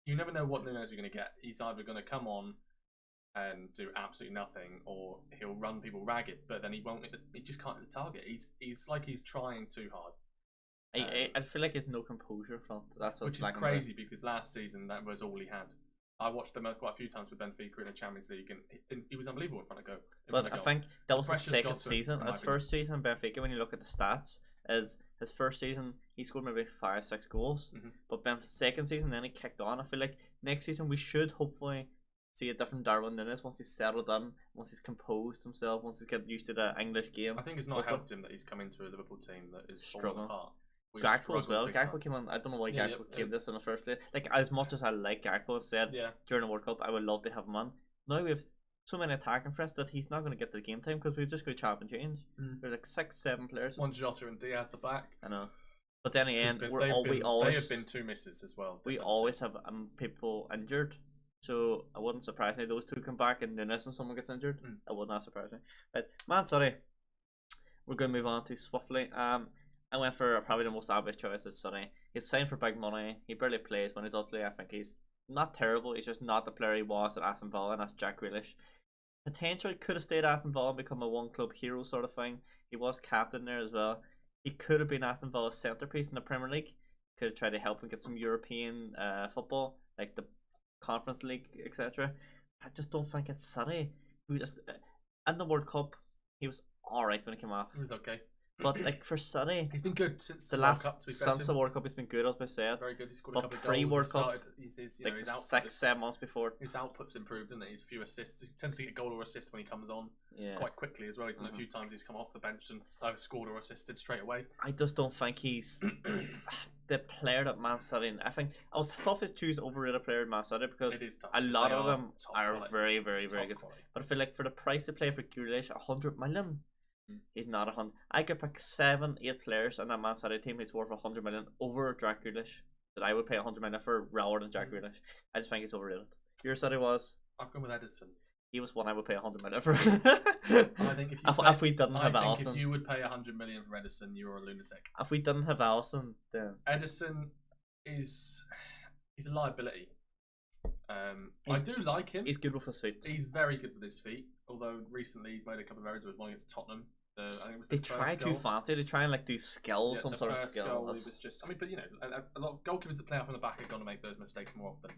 You never know what Nunes you're going to get. He's either going to come on and do absolutely nothing, or he'll run people ragged, but then he just can't hit the target. He's like he's trying too hard. I feel like there's no composure front. That's which is crazy because last season that was all he had. I watched him quite a few times with Benfica in the Champions League, and he was unbelievable in front of goal. But I think that was his second season. His first season in Benfica, when you look at the stats, is his first season he scored maybe 5-6 goals. But second season, then he kicked on. I feel like next season we should hopefully see a different Darwin Nunes once he's settled in, once he's composed himself, once he's getting used to the English game. I think it's not helped him that he's come into a Liverpool team that is struggling apart. Gakpo as well. Gakpo came on. I don't know why Gakpo came this in the first place. Like, as much as I like Gakpo and said during the World Cup, I would love to have him on. Now we have so many attacking threats that he's not going to get the game time because we've just got to chop and change. There's like 6-7 players. One Jota and Diaz are back. I know. But then again, they have been 2 misses as well. We always have people injured. So it wouldn't surprise me those 2 come back and Nunes and someone gets injured. It would not surprise me. But Man City, we're going to move on to swiftly. I went for probably the most obvious choice is City. He's signed for big money. He barely plays. When he does play, I think he's not terrible. He's just not the player he was at Aston Villa, and that's Jack Grealish. Potentially could have stayed at Aston Villa and become a one-club hero sort of thing. He was captain there as well. He could have been Aston Villa's centrepiece in the Premier League. Could have tried to help him get some European football, like the Conference League, etc. I just don't think it's City. Who just in the World Cup, he was alright when he came off. He was okay. But like for City, he's been good since the last World Cup, since the World Cup. He's been good, as I said. Very good. He scored a couple of goals. Pre-World Cup, like 6-7 months before, his output's improved, and he's few assists. He tends to get a goal or assist when he comes on. Quite quickly as well. He's done a few times. He's come off the bench and either scored or assisted straight away. I just don't think he's the player that Man City. I think I was tough to choose overrated player in Man City because a lot of them are very, very, very good. But I feel like for the price they play for Grealish, 100 million. He's not 100. I could pick 7-8 players on that Man City team who's worth 100 million over Jack Grealish. That I would pay 100 million for rather than Jack Grealish. I just think he's overrated. Your City was? I've gone with Edison. He was one I would pay 100 million for. I think if we didn't have Alisson, if you would pay 100 million for Edison, you're a lunatic. If we didn't have Alisson, then Edison he's a liability. I do like him. He's good with his feet. He's very good with his feet. Although recently he's made a couple of errors with one against Tottenham. I think it was they try too fancy. They try and like do skill, some sort of skill. Goal, it was just. I mean, but you know, a lot of goalkeepers that play off in the back are going to make those mistakes more often.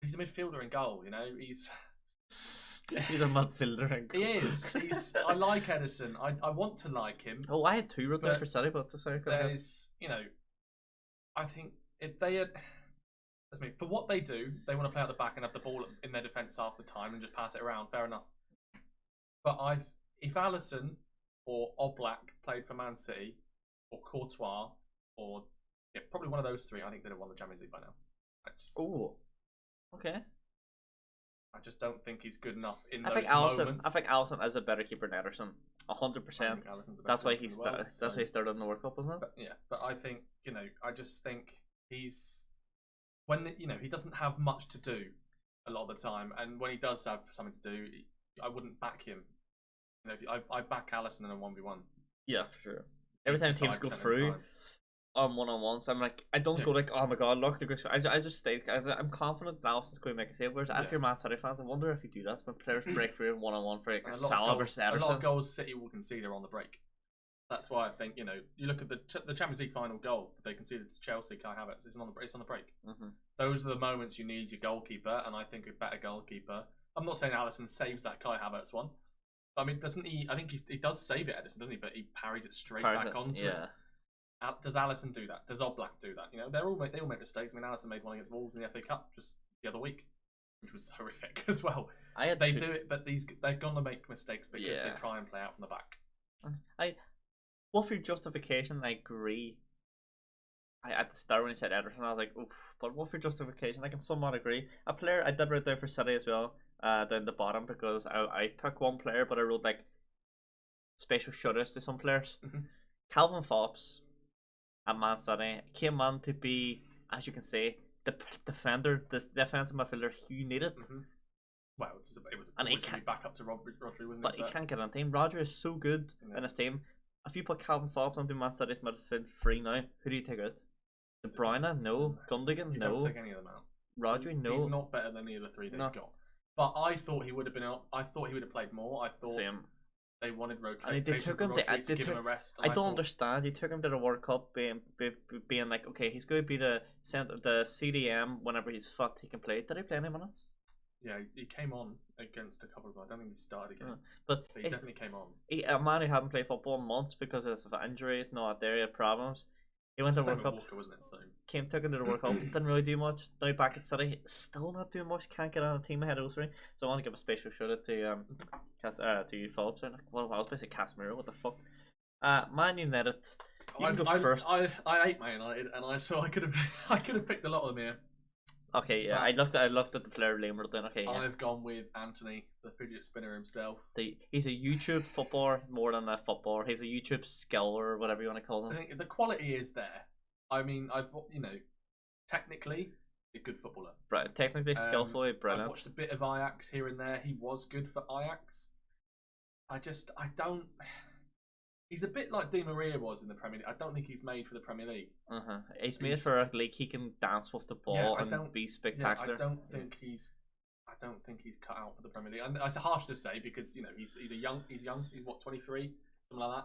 He's a midfielder in goal. You know, he's a midfielder in goal. He is. I like Edison. I want to like him. Oh, I had 2 written for City, but to say there's, you know, I think if they had. For what they do, they want to play out the back and have the ball in their defence half the time and just pass it around. Fair enough. But if Alisson or Oblak played for Man City, or Courtois, or probably one of those 3, I think they'd have won the Champions League by now. Okay. I just don't think he's good enough in those moments. I think Alisson is a better keeper than Ederson, 100%. That's why he started. That's why he started in the World Cup, wasn't it? But I think I just think he's. He doesn't have much to do a lot of the time, and when he does have something to do, I wouldn't back him. I back Alisson in a 1v1. Yeah, for sure. Every time teams go through, on one-on-ones. I'm like, I don't go like, oh my god, look, the I just stay. I'm confident Alisson's going to make a save. Whereas if you're Man City fans, I wonder if you do that when players break through in one-on-one for like Salah versus Ederson. A lot of goals City will concede are on the break. That's why I think, you know, you look at the Champions League final goal they conceded to Chelsea, Kai Havertz, it's on the break. Mm-hmm. Those are the moments you need your goalkeeper, and I think a better goalkeeper. I'm not saying Alisson saves that Kai Havertz one. I mean, doesn't he? I think he does save it, Ederson, doesn't he? But he parries it straight back onto it. Does Alisson do that? Does Oblak do that? You know, they all make mistakes. I mean, Alisson made one against Wolves in the FA Cup just the other week, which was horrific as well. They do it, but they're gonna make mistakes because they try and play out from the back. Well, for justification, I agree. At the start when he said Ederson, I was like, oof. But what for justification? I can somewhat agree. A player I did write down for City as well, down the bottom, because I picked one player, but I wrote like special shoutouts to some players. Mm-hmm. Calvin Phillips at Man City came on to be, as you can say, the defender, the defensive midfielder you needed. Mm-hmm. Well, it was to be back up to Rodri, wasn't it? But he can't get on the team. Rodri is so good in his team. If you put Calvin Phillips onto Man City's midfield free now, who do you take out? De Bruyne? No. Gundogan? You no. Don't take any of them out. Rodri? No. He's not better than any of the three they've got. But I thought he would have been. I thought he would have played more. I thought they wanted Rodri. They took him. To give him a rest. I don't understand. He took him to the World Cup, being like, okay, he's going to be the CDM whenever he's fit. He can play. Did he play any minutes? Yeah, he came on against a couple of. I don't think he started again, but he definitely came on. A man who hadn't played football in months because of injuries, not there, he had problems. He went to the World Cup. Walker, wasn't it? So took him to the World Cup. Didn't really do much. Now back at City, still not doing much. Can't get on a team ahead of those three. So I want to give a special shout out to you, Phillips. Like, well, I was basically Casemiro. What the fuck? Man United. You can go first. I hate Man United, and I could have picked a lot of them here. Okay, yeah, I looked at the player name. Okay, yeah. I've gone with Anthony, the fidget spinner himself. He's a YouTube footballer more than a footballer. He's a YouTube skill or whatever you want to call him. I think the quality is there. I mean, technically, he's a good footballer. Right, technically skillfully brilliant. I watched a bit of Ajax here and there. He was good for Ajax. I don't. He's a bit like Di Maria was in the Premier League. I don't think he's made for the Premier League. He's made for a league he can dance with the ball and be spectacular. I don't think he's cut out for the Premier League. And it's harsh to say because he's young. He's what, 23, something like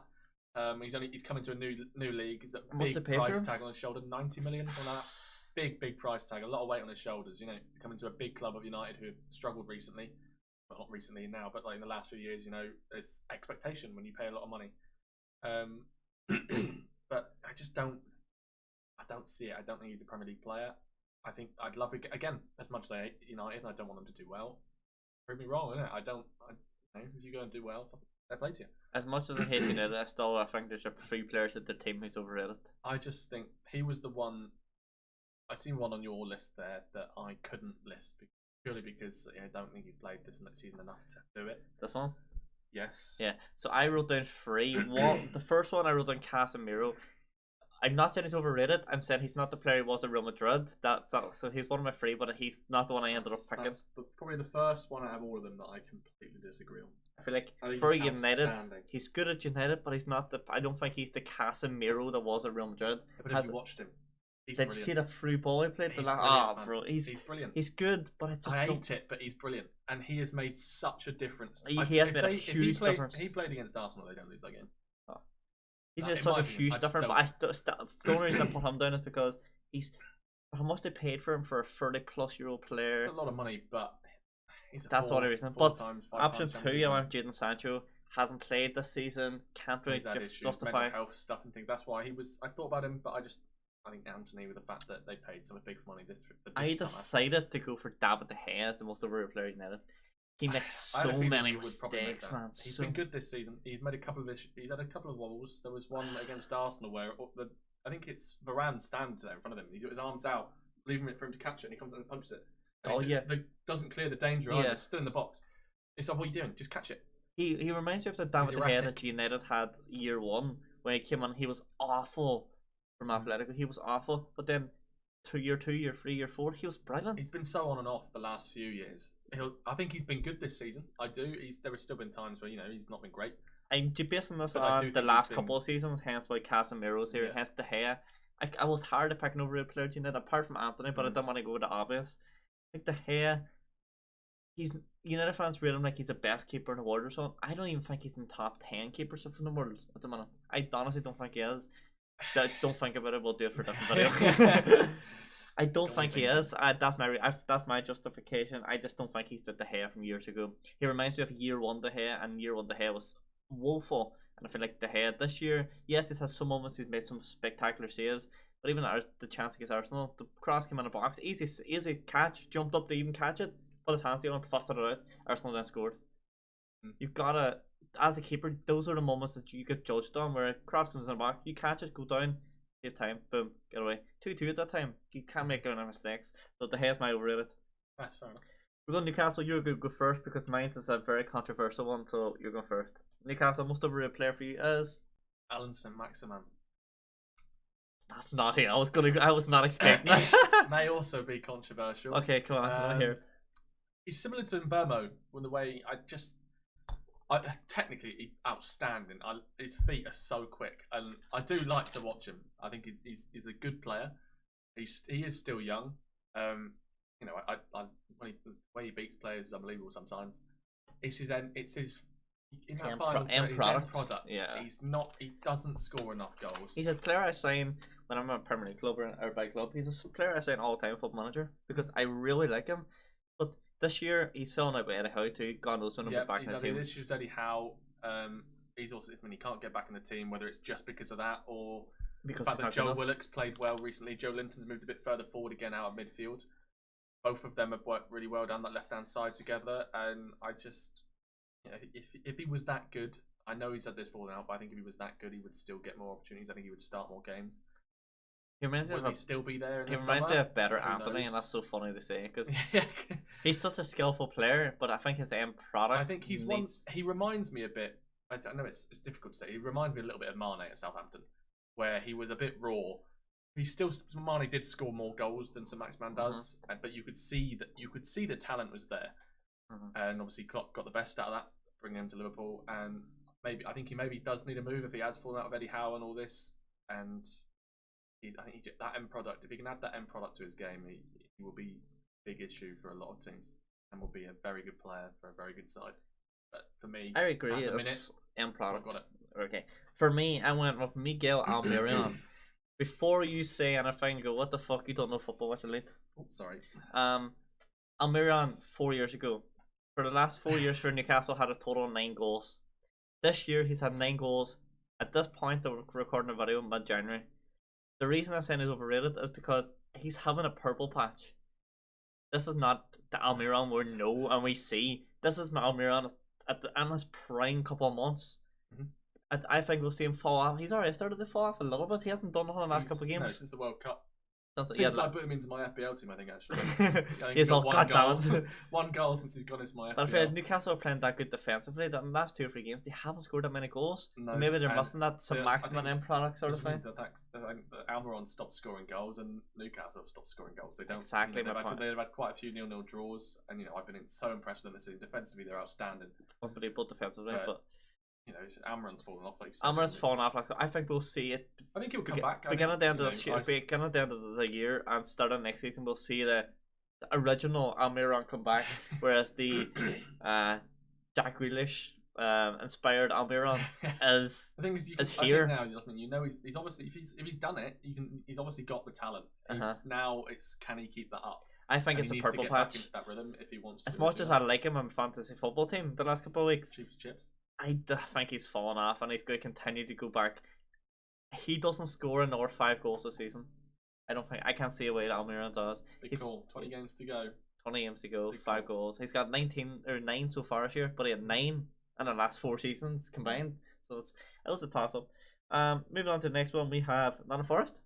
that. He's coming to a new league. He's a big price tag on his shoulder, 90 million, something like that. Big price tag, a lot of weight on his shoulders. Coming to a big club of United who have struggled recently. Well, not recently now, but like in the last few years. There's expectation when you pay a lot of money. But I just don't see it. I don't think he's a Premier League player. I think I'd love it again. As much as I hate United, and I don't want them to do well. Prove me wrong, innit? If you go and do well, fair play to you. As much as I hate United, I think there's a few players at the team who's overrated. I just think he was the one. I seen one on your list there that I couldn't list purely because I don't think he's played this season enough to do it. This one. Yes. Yeah. So I wrote down 3. The first one I wrote down Casemiro. I'm not saying he's overrated. I'm saying he's not the player he was at Real Madrid. So he's one of my 3, but he's not the one I ended up picking. That's probably the first one out of all of them that I completely disagree on. I feel like for United, he's good at United, but he's not I don't think he's the Casemiro that was at Real Madrid. But if you watched him, did you see the through ball he played? Bro, he's brilliant. He's good, but I hate it, but he's brilliant, and he has made such a difference. He has made a huge difference. He played against Arsenal; they don't lose that game. He did such a huge difference. But the only reason I put him down is because he's how much they paid for him for a 30-plus-year-old player. It's a lot of money, but that's the only reason. But option 2, I went Jadon Sancho. Hasn't played this season. Can't really justify mental health stuff and things. That's why he was. I thought about him, but I think Anthony, with the fact that they paid some big money this I decided to go for David De Gea as the most overrated player in United. He makes so many mistakes, man. He's been good this season. He's made a couple of he's had a couple of wobbles. There was one against Arsenal where I think it's Varane stands there in front of him. He's got his arms out, leaving it for him to catch it, and he comes up and punches it. And doesn't clear the danger either. It's still in the box. It's like, what are you doing? Just catch it. He reminds me of the David De Gea that United had year 1 when he came on. He was awful. From Atletico, he was awful, but then year 2, year 3, year 4, he was brilliant. He's been so on and off the last few years. I think he's been good this season. I do. There have still been times where he's not been great. I'm basing this on the last couple of seasons, hence why Casemiro's here, hence De Gea. I was hard to pick an overrated player, you know, apart from Anthony, but I didn't want to go to obvious. Like De Gea, he's United fans rate him like he's the best keeper in the world or something. I don't even think he's in top 10 keepers in the world at the minute. I honestly don't think he is. Don't think about it. We'll do it for a different video. I don't think he is. That's my justification. I just don't think he's the De Gea from years ago. He reminds me of year one De Gea, and year one De Gea was woeful. And I feel like De Gea this year, yes, he's had some moments. He's made some spectacular saves, but even the chance against Arsenal, the cross came in the box, easy catch, jumped up to even catch it, put his hands down, and busted it out. Arsenal then scored. You've gotta, as a keeper, those are the moments that you get judged on. Where a cross comes in the back, you catch it, go down, save time, boom, get away. 2-2 at that time. You can't make any mistakes. So De Gea's my overrated. That's fair enough. We're going Newcastle. You're going to go first because mine is a very controversial one. So you're going first. Newcastle, most overrated player for you is Alan Saint-Maximin. That's not it. I was not expecting that. May also be controversial. Okay, come on. I hear it. He's similar to Mbermo in the way technically he's outstanding. His feet are so quick, and I do like to watch him. I think he's a good player. He is still young. You know, the way he beats players is unbelievable sometimes. It's his end product. Yeah, he doesn't score enough goals. He's a player I sign when I'm a Premier League club or by club. He's a player I sign all the time, Football Manager, because I really like him. But this year he's filling out with Eddie Howe too. God knows when he'll be back in the team. This year's Eddie Howe. He's also he can't get back in the team, whether it's just because of that or because the fact that Joe Willock's played well recently. Joe Linton's moved a bit further forward again out of midfield. Both of them have worked really well down that left-hand side together, and I just, if he was that good, I know he's had this falling out, but I think if he was that good, he would still get more opportunities. I think he would start more games. He reminds me of still be there. He reminds me of better Anthony, and that's so funny to say because he's such a skillful player, but I think his end product. I think he reminds me a bit. I know it's difficult to say. He reminds me a little bit of Mane at Southampton, where he was a bit raw. Mane did score more goals than Saint-Maximin does, but you could see the talent was there, and obviously got the best out of that, bringing him to Liverpool. And I think he maybe does need a move if he has fallen out of Eddie Howe and all this. And I think that end product, if he can add that end product to his game, he will be a big issue for a lot of teams, and will be a very good player for a very good side. But for me, I agree. It's end product. So okay, for me, I went with Miguel Almiron. Before you say anything, go, what the fuck, you don't know football, what's elite? Oh, sorry. Almiron, 4 years ago. For the last 4 years for Newcastle, had a total of 9 goals. This year, he's had 9 goals. At this point, we're recording a video in mid-January. The reason I'm saying he's overrated is because he's having a purple patch. This is not the Almiron we know and we see. This is my Almiron in his prime couple of months. I think we'll see him fall off. He's already started to fall off a little bit. He hasn't done it in the last couple of games. No, since the World Cup. Since I put him into my FPL team, I think actually. He's all cut down. One goal since he's gone into my FPL. But if Newcastle are playing that good defensively, that in the last 2 or 3 games they haven't scored that many goals. No, so maybe they're missing that some maximum end product sort of thing. Almiron stopped scoring goals, and Newcastle have stopped scoring goals. They don't exactly. They've had quite a few 0-0 draws, and I've been so impressed with them this season. Defensively, they're outstanding. Unbelievable defensively, but. Almiron's fallen off. Almiron's fallen off. I think we'll see it. I think he'll come back. Beginning at the end of the year and starting next season, we'll see the original Almiron come back, whereas the Jack Grealish inspired Almiron is here now. He's obviously if he's done it, he's obviously got the talent. Now it's can he keep that up? I think it's a purple patch. Into that rhythm if he wants. As much as I like him in fantasy football team the last couple of weeks, cheap as chips. I think he's fallen off, and he's going to continue to go back. He doesn't score another 5 goals this season. I can't see a way that Almiron does. Big call. 20 games to go. 20 games to go. 5 goals. He's got 9 so far this year, but he had 9 in the last 4 seasons combined. So it was a toss up. Moving on to the next one, we have Nottingham Forest.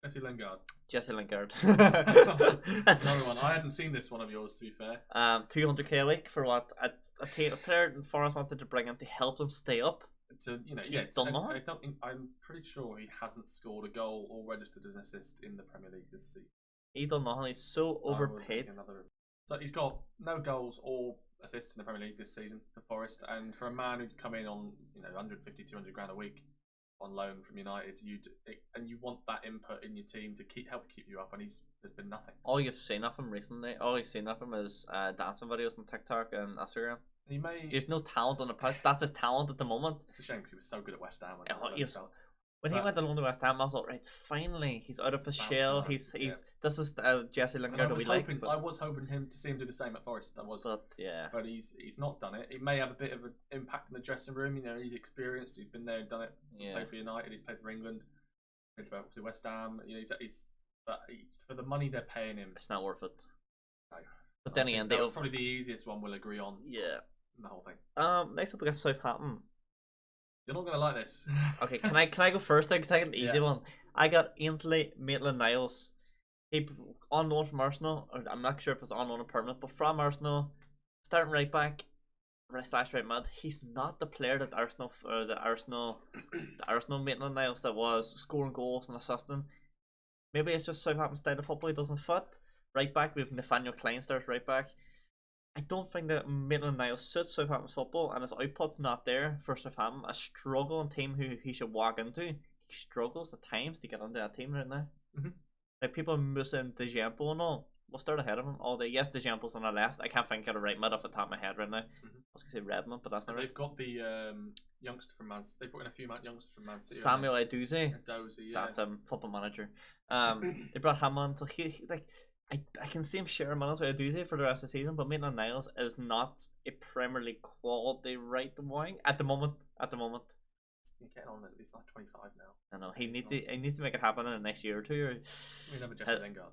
Jesse Lingard. Another one. I hadn't seen this one of yours, to be fair. 200k a week for what a player in Forest wanted to bring him to help them stay up. He's done that. I'm pretty sure he hasn't scored a goal or registered as an assist in the Premier League this season. He done nothing. He's so overpaid. So he's got no goals or assists in the Premier League this season for Forest, and for a man who's come in on 150, 200 grand a week, on loan from United. And you want that input in your team to help keep you up, and there's been nothing. All you've seen of him recently, all you've seen of him is dancing videos on TikTok and Instagram. There's no talent on the pitch. That's his talent at the moment. It's a shame because he was so good at West Ham. When he went along to West Ham, I was like, right, finally, he's out of his shell. He's this is Jesse Lingard that we like. I was hoping to see him do the same at Forest. But he's not done it. He may have a bit of an impact in the dressing room. You know, he's experienced. He's been there and done it. He's played for United. He's played for England. Played for West Ham. You know, but for the money they're paying him, it's not worth it. No. But then again, they'll probably the easiest one we'll agree on. Yeah. The whole thing. Next up we got Southampton. You're not gonna like this. Okay, can I go first? Then, 'cause I got an easy one. I got Ainsley Maitland-Niles. He on loan from Arsenal. I'm not sure if it's on loan or permanent, but from Arsenal, starting right back, / right mid. He's not the player that the Arsenal Maitland-Niles that was scoring goals and assisting. Maybe it's just Southampton's style of football. He doesn't fit. Right back, we have Nathaniel Klein starts right back. I don't think that Maitland-Niles suits Southampton's football, and his output's not there for Southampton. A struggling team who he should walk into. He struggles at times to get into that team right now. Mm-hmm. Like people missing Deschamps and all. We'll start ahead of him all day. Yes, Deschamps on the left. I can't think of the right mid off the top of my head right now. Mm-hmm. I was gonna say Redmond, but that's not. They've got the youngster from Man City. They put in a few youngsters from Man City. Samuel Edozie. Yeah. That's football manager. They brought him on, so he like. I can see him share minutes with Edozie for the rest of the season, but Maitland-Niles is not a Premier League quality right wing at the moment. He's getting on at least like 25 now. I know he needs to make it happen in the next year or two, or we never Jesse Lingard,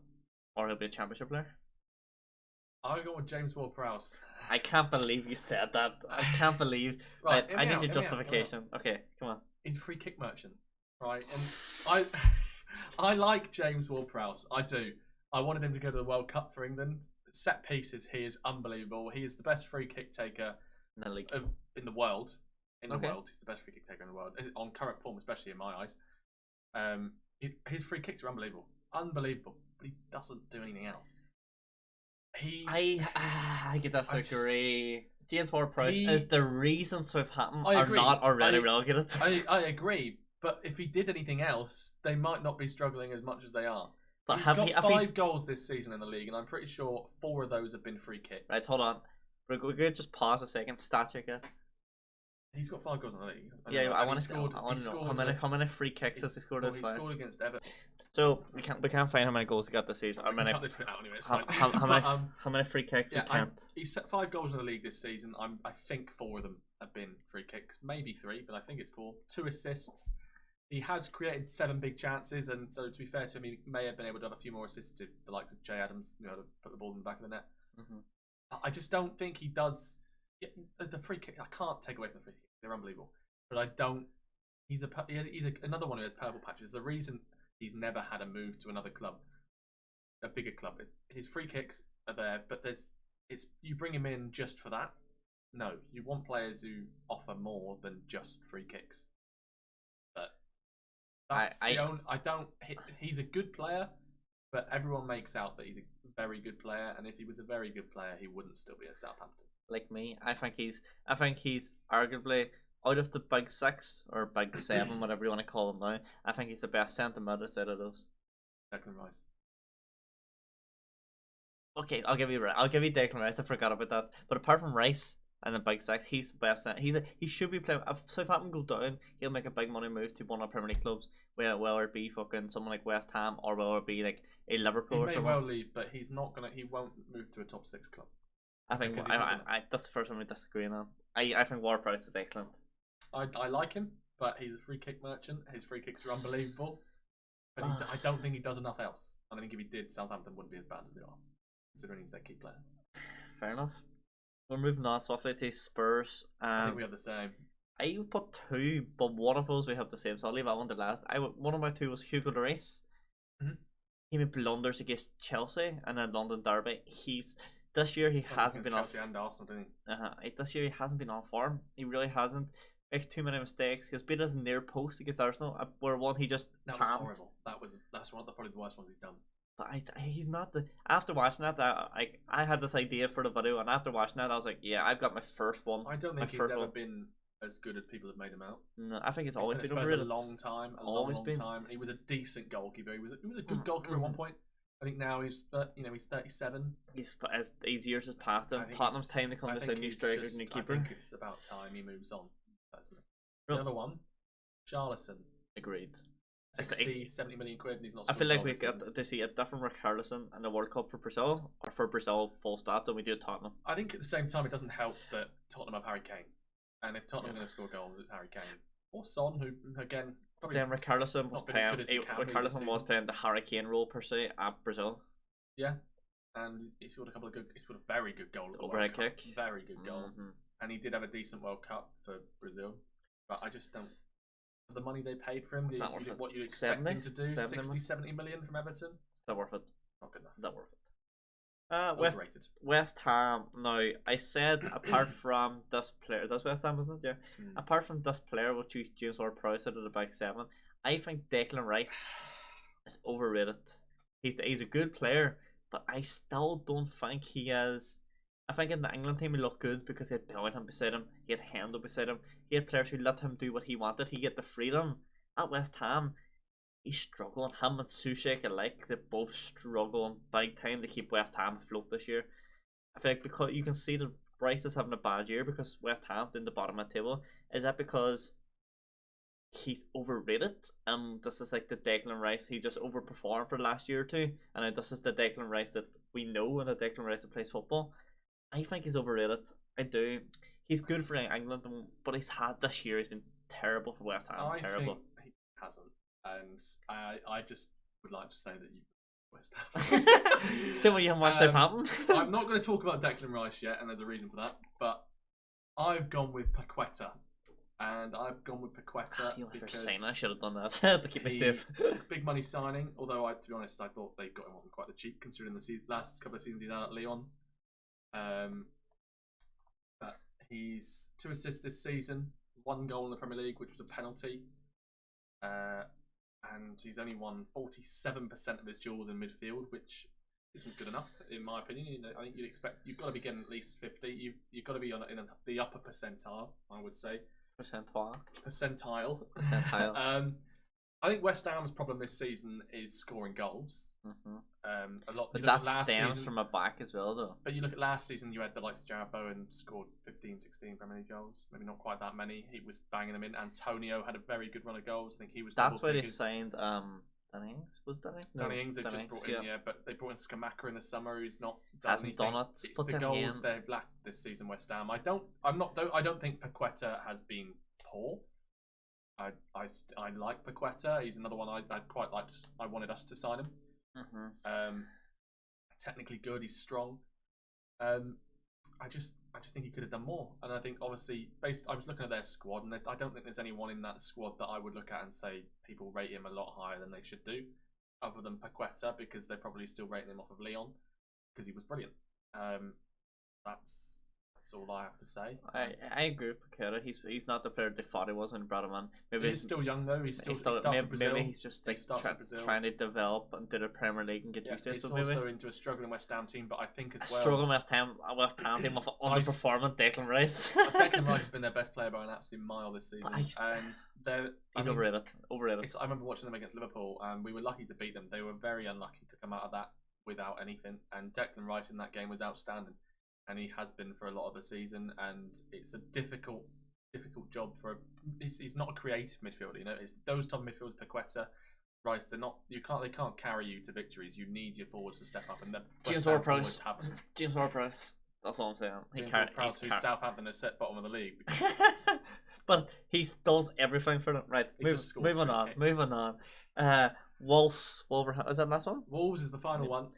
or he'll be a championship player. I'll go with James Ward-Prowse. I can't believe you said that. I can't believe. Right, I need your justification. Okay, come on. He's a free kick merchant, right? And I like James Ward-Prowse. I do. I wanted him to go to the World Cup for England. Set pieces, he is unbelievable. He is the best free kick taker in the league, in the world. In the world, he's the best free kick taker in the world on current form, especially in my eyes. His free kicks are unbelievable, but he doesn't do anything else. I get that agree. James Ward-Prowse is the reason Southampton are not already relegated. I agree, but if he did anything else, they might not be struggling as much as they are. But he's got 5 goals this season in the league, and I'm pretty sure 4 of those have been free kicks. Right, hold on. We're going to just pause a second. Stat check it. He's got 5 goals in the league. I want to know how many free kicks has he scored? He scored against Everton. So we can't find how many goals he got this season. We cut this bit out anyway. It's fine. How many free kicks? We can't. He's set 5 goals in the league this season. I think 4 of them have been free kicks, maybe 3, but I think it's 4. 2 assists. He has created 7 big chances, and so to be fair to him, he may have been able to have a few more assists to the likes of Jay Adams, to put the ball in the back of the net. Mm-hmm. I just don't think he does. The free kick, I can't take away from the free kick; they're unbelievable. But I don't. He's another one who has purple patches. The reason he's never had a move to another club, a bigger club. His free kicks are there, but you bring him in just for that. No, you want players who offer more than just free kicks. He's a good player, but everyone makes out that he's a very good player, and if he was a very good player, he wouldn't still be at Southampton. Like me, I think he's arguably out of the big 6 or big 7, whatever you want to call him now. I think he's the best centre mid out of those. Declan Rice. Okay, I'll give you Declan Rice. I forgot about that. But apart from Rice and the big 6, he's the best. He should be playing. If Southampton go down, he'll make a big money move to one of the Premier League clubs. Whether it be fucking someone like West Ham or whether it be like a Liverpool. He may well leave, but he's not gonna. He won't move to a top 6 club. I think that's the first one we disagree on. I think Ward-Prowse is excellent. I like him, but he's a free kick merchant. His free kicks are unbelievable, but I don't think he does enough else. I think if he did, Southampton wouldn't be as bad as they are, considering he's their key player. Fair enough. We're moving on swiftly to Spurs. I think we have the same. I would put 2, but one of those we have the same, so I'll leave that one to last. One of my 2 was Hugo Lloris. Mm-hmm. He made blunders against Chelsea and then London Derby. This year he hasn't been Chelsea and Arsenal, didn't he? This year he hasn't been on form. He really hasn't. Makes too many mistakes. He was beat as near post against Arsenal, where one he just that was horrible. That's probably the worst one he's done. But he's not the. After watching that, I had this idea for the video, and after watching that, I was like, yeah, I've got my first one. I don't think he's ever been as good as people have made him out. No, I think it's always been Spurs overrated. a long time, always long time. And he was a decent goalkeeper. He was a good goalkeeper at one point. I think now he's 37. His years has passed him. Tottenham's time to come to a new striker, new keeper. I think it's about time he moves on. Personally, the other one, Charlison. Agreed. 70 million quid, and he's not. I feel like we get to see a different Richarlison in the World Cup for Brazil, or for Brazil full stop, than we do at Tottenham. I think at the same time, it doesn't help that Tottenham have Harry Kane, and if Tottenham are going to score goals, it's Harry Kane or Son, who again. Then Richarlison was playing. Richarlison was playing the Harry Kane role per se at Brazil. Yeah, and he scored He scored a very good goal. Overhead kick. Very good goal, and he did have a decent World Cup for Brazil, but I just don't. The money they paid for him, what you'd expect him to do, 70 million from Everton. Not worth it. Not good enough. Not worth it. West Ham. Now, I said apart from this player, that's West Ham, isn't it? Yeah. Apart from this player, we'll choose James Ward-Prowse out of the back seven. I think Declan Rice is overrated. He's a good player, but I still don't think he is. I think in the England team he looked good because he had Bellingham beside him, he had Hendo beside him, he had players who let him do what he wanted, he had the freedom. At West Ham, he's struggling. Him and Soucek alike, they both struggling big time to keep West Ham afloat this year. I think because you can see that Bryce is having a bad year because West Ham's in the bottom of the table. Is that because he's overrated? This is like the Declan Rice, he just overperformed for the last year or two, and this is the Declan Rice that we know and the Declan Rice that plays football. I think he's overrated. I do. He's good for England, but he's had this year. He's been terrible for West Ham. I think he hasn't, and I just would like to say that you West Ham. So what you haven't watched Southampton? I'm not going to talk about Declan Rice yet, and there's a reason for that. But I've gone with Paqueta, and I've gone with Paqueta because I should have done that to keep me safe. Big money signing. Although to be honest, I thought they got him on quite the cheap considering the last couple of seasons he's had at Lyon. But he's 2 assists this season, 1 goal in the Premier League, which was a penalty, and he's only won 47% of his duels in midfield, which isn't good enough in my opinion. I think you've got to be getting at least 50. You've got to be in the upper percentile, I would say. Percentile. I think West Ham's problem this season is scoring goals. A lot, but that stems from a back as well, though. But you look at last season, you had the likes of Jarrod Bowen scored 15, 16 Premier League goals. Maybe not quite that many. He was banging them in. Antonio had a very good run of goals. I think he was. That's why they signed Danny Ings. Was Danny Ings? Danny Ings they've just brought in, yeah. But they brought in Skamaka in the summer, who's not hasn't done it. It's the goals they've lacked this season, West Ham. I don't think Paqueta has been poor. I like Paqueta. He's another one I'd quite liked. I wanted us to sign him. Technically good. He's strong. I just think he could have done more. And I think obviously I was looking at their squad, and I don't think there's anyone in that squad that I would look at and say people rate him a lot higher than they should do, other than Paqueta, because they're probably still rating him off of Lyon because he was brilliant. That's all I have to say. I agree with Paqueta. He's not the player they thought he was when he brought him on. Maybe he's still young though. He starts Brazil. Maybe he's just like trying to develop into the Premier League and get used to it. He's also into a struggling West Ham team, but I think as well struggling West Ham team with underperforming Declan Rice. Declan Rice has been their best player by an absolute mile this season, and he's overrated. I remember watching them against Liverpool, and we were lucky to beat them. They were very unlucky to come out of that without anything, and Declan Rice in that game was outstanding. And he has been for a lot of the season, and it's a difficult job for. He's not a creative midfielder, you know. It's those top midfielders, Paqueta, Rice. They can't carry you to victories. You need your forwards to step up, and James Ward-Prowse. James Ward-Prowse. That's all I'm saying. James Ward-Prowse, who's Southampton has set bottom of the league. But he does everything for them. Right, moving on. Wolves, Wolverhampton. Is that the last one? Wolves is the final one.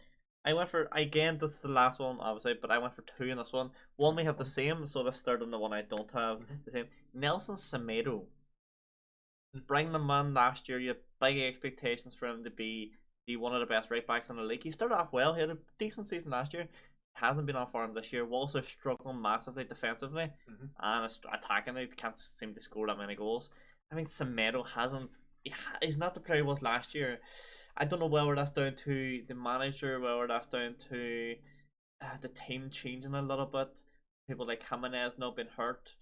I went for, again, this is the last one, obviously, but I went for 2 in this one. One we have the same, so let's start on the one I don't have the same. Nelson Semedo. Bring the man last year, you had big expectations for him to be one of the best right backs in the league. He started off well, he had a decent season last year. Hasn't been on form this year. Wolves are struggling massively defensively and attacking. They can't seem to score that many goals. I think Semedo he's not the player he was last year. I don't know whether that's down to the manager, whether that's down to the team changing a little bit. People like Jimenez not been hurt.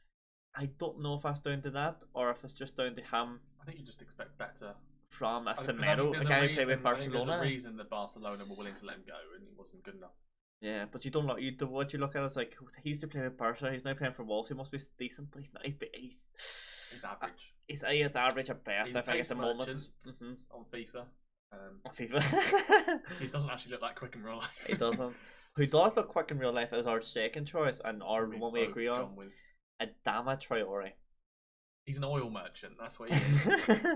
I don't know if that's down to that or if it's just down to him I think you just expect better from a I think Semedo, a guy who played with I think there's a Barcelona. reason that Barcelona were willing to let him go, and he wasn't good enough. Yeah, but you don't look. What you look at is like he used to play with Barca. He's now playing for Wolves. He must be decent, but he's not. He's average. He's average at best. He's I think at the moment. On FIFA. On FIFA, he doesn't actually look that quick in real life. He doesn't. Who does look quick in real life is our second choice and our one we agree on. With... Adama Traore. He's an oil merchant. That's what he is.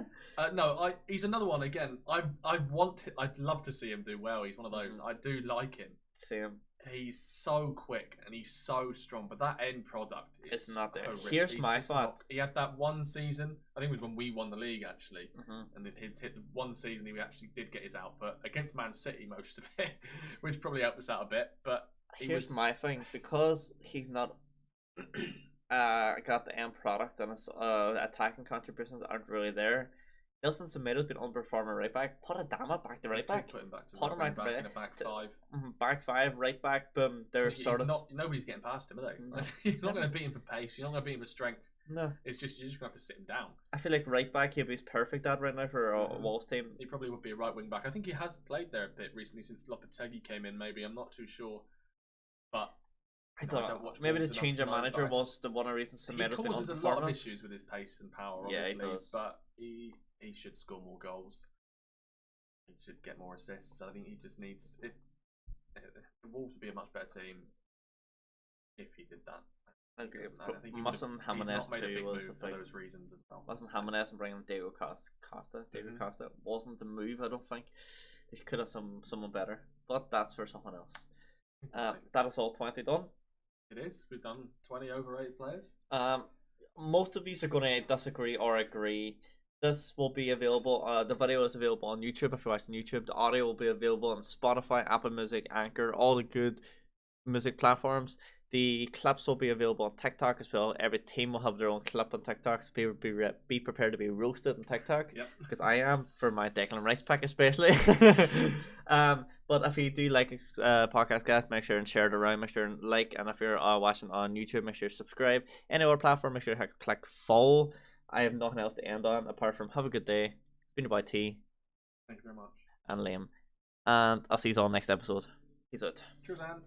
He's another one. Again, I'd love to see him do well. He's one of those. I do like him. Same. He's so quick and he's so strong, but that end product is not there. horrific. Here's my thought. He had that one season. I think it was when we won the league actually, and it hit the one season he actually did get his output against Man City most of it, which probably helped us out a bit. But here's my thing, because he's not. Got the end product and his attacking contributions aren't really there. Nelson Semedo's been underperforming right back. Put Adama back to right back. Put him back to put him back in a back five. Back five, right back. Boom. They're nobody's getting past him, are they? No. You're not going to beat him for pace. You're not going to beat him for strength. No. It's just you're just going to have to sit him down. I feel like right back he'd be perfect at right now for a Wolves team. He probably would be a right wing back. I think he has played there a bit recently since Lopetegui came in. Maybe I'm not too sure, but. I don't watch. Maybe the change of manager was the one reason Semedo's been causes a lot of issues with his pace and power. Obviously, he does. But he should score more goals. He should get more assists. I think he just needs. The Wolves would be a much better team if he did that. I agree. Mustn't Jimenez too was for those reasons as well. Wasn't Jimenez and bringing Diego Costa? Diego Costa wasn't the move. I don't think they could have someone better, but that's for someone else. Exactly. That is all 20 done. It is. We've done 20 overrated players. Most of these are going to disagree or agree. This will be available. The video is available on YouTube if you're watching YouTube. The audio will be available on Spotify, Apple Music, Anchor, all the good music platforms. The clips will be available on TikTok as well. Every team will have their own clip on TikTok, so be prepared to be roasted on TikTok. Yep. Because I am, for my Declan Rice pack especially. But if you do like podcast, guys, make sure and share it around. Make sure and like, and if you're watching on YouTube, make sure you subscribe. Any other platform, make sure you click follow. I have nothing else to end on apart from have a good day. It's been your boy T. Thank you very much. And Liam. And I'll see you all next episode. Peace out. Cheers, and.